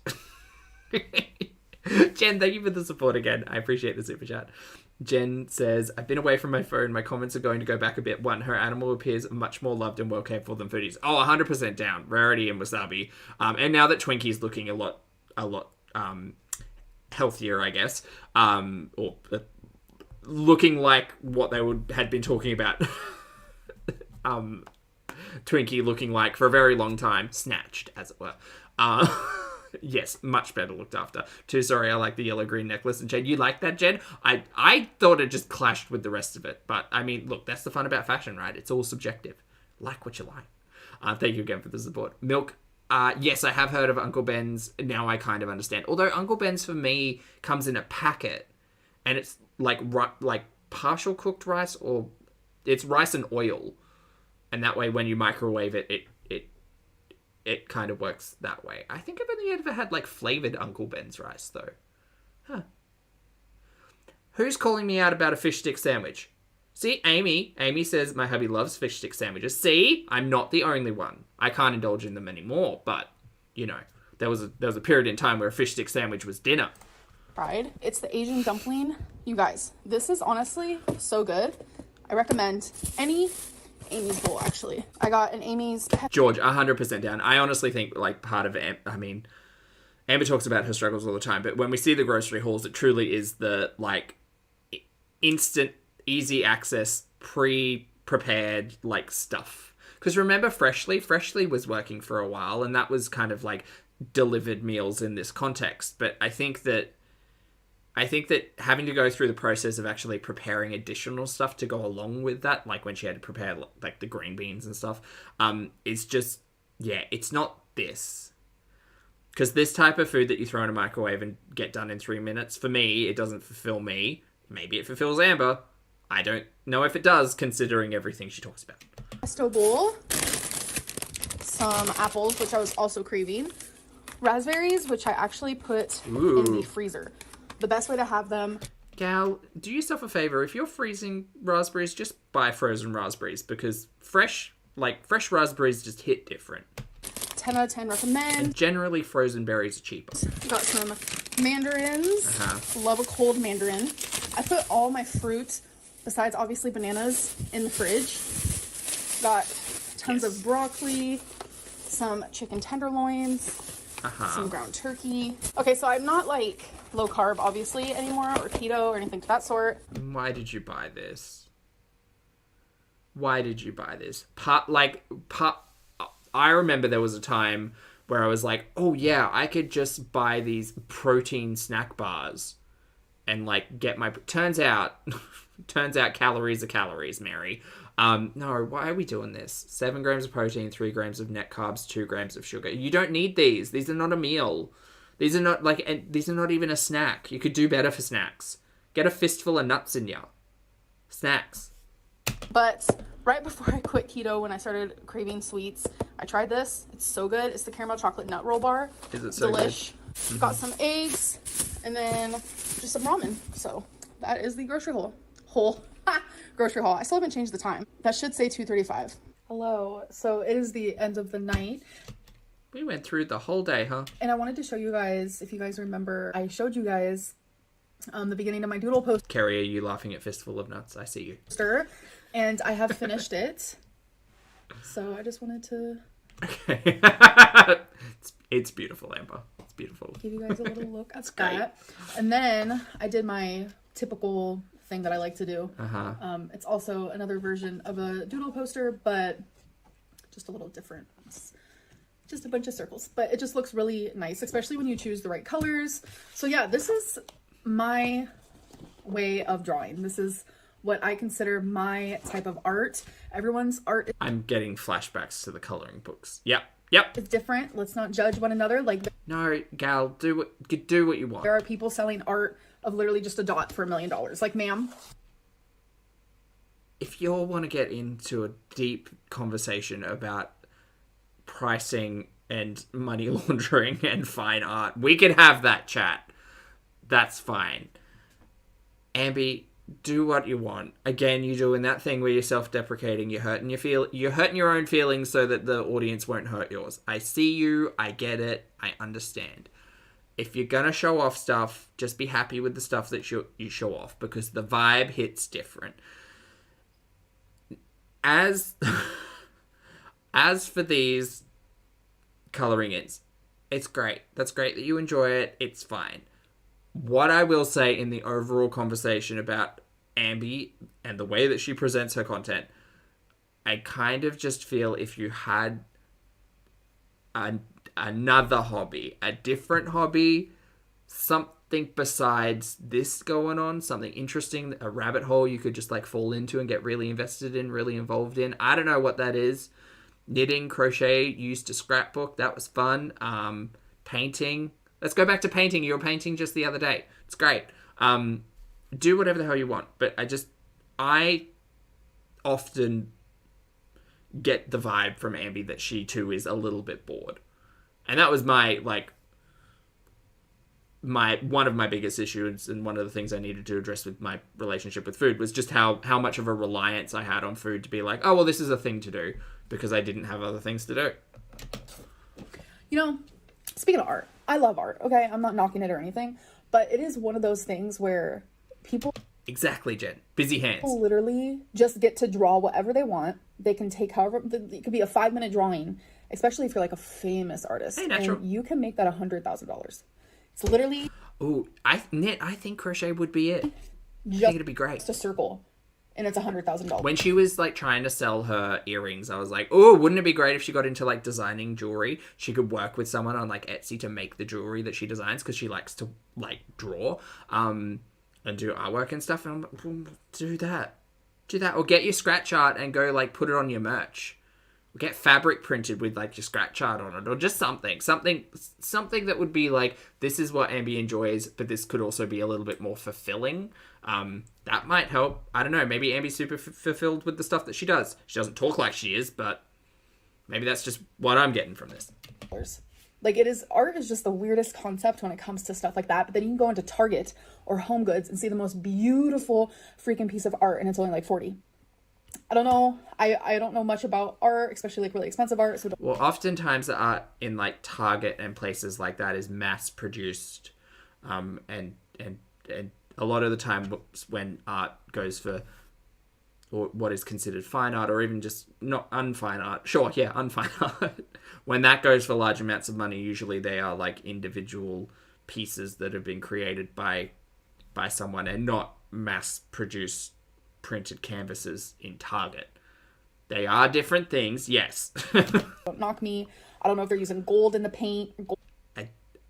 Jen, thank you for the support again. I appreciate the super chat. Jen says, I've been away from my phone. My comments are going to go back a bit. 1, her animal appears much more loved and well cared for than Foodie's. Oh, 100% down. Rarity and Wasabi. And now that Twinkie's looking a lot healthier, I guess, or looking like what they had been talking about Twinkie looking like for a very long time, snatched, as it were. Yes, much better looked after. Too sorry, I like the yellow-green necklace. And Jen, you like that, Jen? I thought it just clashed with the rest of it. But, I mean, look, that's the fun about fashion, right? It's all subjective. Like what you like. Thank you again for the support. Milk, yes, I have heard of Uncle Ben's. Now I kind of understand. Although Uncle Ben's, for me, comes in a packet. And it's like partial cooked rice, or it's rice and oil. And that way, when you microwave it kind of works that way. I think I've only ever had, like, flavoured Uncle Ben's rice, though. Huh. Who's calling me out about a fish stick sandwich? See, Amy. Amy says my hubby loves fish stick sandwiches. See? I'm not the only one. I can't indulge in them anymore, but, you know, there was a period in time where a fish stick sandwich was dinner. fried. It's the Asian dumpling. You guys, this is honestly so good. I recommend any Amy's bowl, actually. I got an Amy's... George, 100% down. I honestly think, like, part of it, I mean, Amber talks about her struggles all the time, but when we see the grocery hauls, it truly is the, like, instant, easy access, pre-prepared, like, stuff. Because remember Freshly? Freshly was working for a while, and that was kind of, like, delivered meals in this context. But I think that having to go through the process of actually preparing additional stuff to go along with that, like when she had to prepare like the green beans and stuff, is just, yeah, it's not this. Because this type of food that you throw in a microwave and get done in 3 minutes, for me, it doesn't fulfill me. Maybe it fulfills Amber. I don't know if it does, considering everything she talks about. Pesto bowl. Some apples, which I was also craving. Raspberries, which I actually put in the freezer. The best way to have them... Gal, do yourself a favor. If you're freezing raspberries, just buy frozen raspberries, because fresh raspberries just hit different. 10 out of 10 recommend. And generally, frozen berries are cheaper. Got some Mandarins. Love a cold mandarin. I put all my fruit, besides obviously bananas, in the fridge. Got tons of broccoli, some chicken tenderloins, some ground turkey. Okay, so I'm not like low carb obviously anymore, or keto or anything to that sort. Why did you buy this? I remember there was a time where I was like, oh yeah, I could just buy these protein snack bars and like get my... Turns out calories are calories, Mary. No, why are we doing this? 7 grams of protein, 3 grams of net carbs, 2 grams of sugar. You don't need these. These are not a meal. These are not even a snack. You could do better for snacks. Get a fistful of nuts in ya. Snacks. But right before I quit keto, when I started craving sweets, I tried this. It's so good. It's the caramel chocolate nut roll bar. Is it so Delish. Got some eggs and then just some ramen. So that is the grocery haul. Grocery haul. I still haven't changed the time. That should say 2:35. Hello. So it is the end of the night. We went through the whole day, huh? And I wanted to show you guys, if you guys remember, I showed you guys the beginning of my doodle poster. Carrie, are you laughing at Fistful of Nuts? I see you. And I have finished it. So I just wanted to... Okay. It's beautiful, Amber. It's beautiful. Give you guys a little look at that. And then I did my typical thing that I like to do. It's also another version of a doodle poster, but just a little different. It's just a bunch of circles, but it just looks really nice, especially when you choose the right colors. So yeah, this is my way of drawing. This is what I consider my type of art. Everyone's art I'm getting flashbacks to the coloring books. Yep. is different. Let's not judge one another. Like, No, gal, do what you want. there are people selling art of literally just a dot for $1 million. Like, ma'am, If you all want to get into a deep conversation about pricing and money laundering and fine art, we can have that chat. That's fine. Ambi, do what you want. Again, you're doing that thing where you're self-deprecating. You're hurting your own feelings so that the audience won't hurt yours. I see you. I get it. I understand. If you're gonna show off stuff, just be happy with the stuff that you show off, because the vibe hits different. As for these coloring ins, it's great. That's great that you enjoy it. It's fine. What I will say in the overall conversation about Ambi and the way that she presents her content, I kind of just feel if you had another hobby, a different hobby, something besides this going on, something interesting, a rabbit hole you could just like fall into and get really invested in, really involved in. I don't know what that is. Knitting, crochet, used a scrapbook. That was fun. Painting. Let's go back to painting. You were painting just the other day. It's great. Do whatever the hell you want. But I often get the vibe from Ambi that she too is a little bit bored. And that was one of my biggest issues, and one of the things I needed to address with my relationship with food was just how much of a reliance I had on food to be like, oh, well, this is a thing to do, because I didn't have other things to do. you know, speaking of art, I love art, okay? I'm not knocking it or anything, but it is one of those things where people... Exactly, Jen. Busy hands. Literally just get to draw whatever they want. They can take however... It could be a 5-minute drawing, especially if you're like a famous artist. Hey, natural. And you can make that $100,000. It's literally... Ooh, I think crochet would be it. I think it'd be great. Just a circle. And it's $100,000. When she was like trying to sell her earrings, I was like, oh, wouldn't it be great if she got into like designing jewelry? She could work with someone on like Etsy to make the jewelry that she designs, because she likes to like draw and do artwork and stuff. And I'm like, well, do that. Or get your scratch art and go like put it on your merch. Get fabric printed with like your scratch art on it, or just something that would be like, this is what Ambi enjoys, but this could also be a little bit more fulfilling. That might help. I don't know. Maybe Ambi's super fulfilled with the stuff that she does. She doesn't talk like she is, but maybe that's just what I'm getting from this. Like, it is, art is just the weirdest concept when it comes to stuff like that. But then you can go into Target or Home Goods and see the most beautiful freaking piece of art, and it's only like $40. I don't know. I don't know much about art, especially like really expensive art. So well, oftentimes the art in like Target and places like that is mass produced. And a lot of the time when art goes for, or what is considered fine art, or even just not unfine art, unfine art, when that goes for large amounts of money, usually they are like individual pieces that have been created by someone, and not mass-produced printed canvases in Target. They are different things, yes. Don't knock me. I don't know if they're using gold in the paint.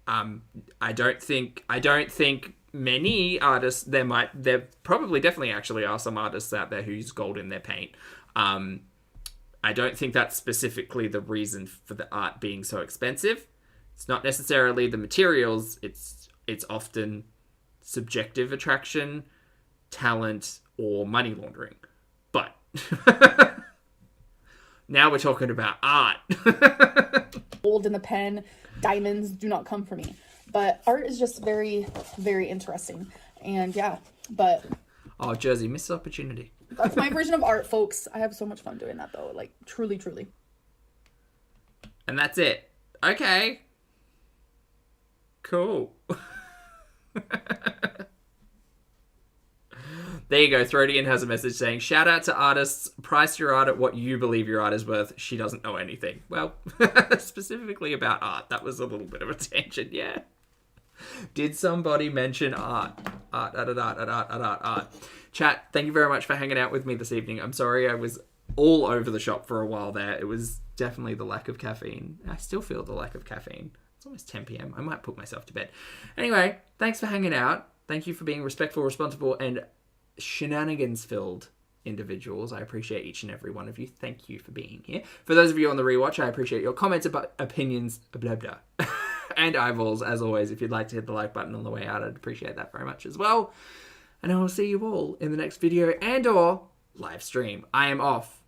I don't think many artists, there probably definitely actually are some artists out there who use gold in their paint. I don't think that's specifically the reason for the art being so expensive. It's not necessarily the materials, it's often subjective attraction, talent, or money laundering. But now we're talking about art. Gold in the pen, diamonds do not come for me. But art is just very, very interesting. And yeah, but... Oh, Jersey, missed opportunity. That's my version of art, folks. I have so much fun doing that, though. Like, truly, truly. And that's it. Okay. Cool. There you go. Throdian has a message saying, shout out to artists, price your art at what you believe your art is worth. She doesn't know anything. Well, specifically about art. That was a little bit of a tangent, yeah. Did somebody mention art? Art. Chat, thank you very much for hanging out with me this evening. I'm sorry I was all over the shop for a while there. It was definitely the lack of caffeine. I still feel the lack of caffeine. It's almost 10 p.m. I might put myself to bed. Anyway, thanks for hanging out. Thank you for being respectful, responsible, and shenanigans-filled individuals. I appreciate each and every one of you. Thank you for being here. For those of you on the rewatch, I appreciate your comments, about opinions, blah, blah. And eyeballs, as always. If you'd like to hit the like button on the way out, I'd appreciate that very much as well. And I will see you all in the next video and or live stream. I am off.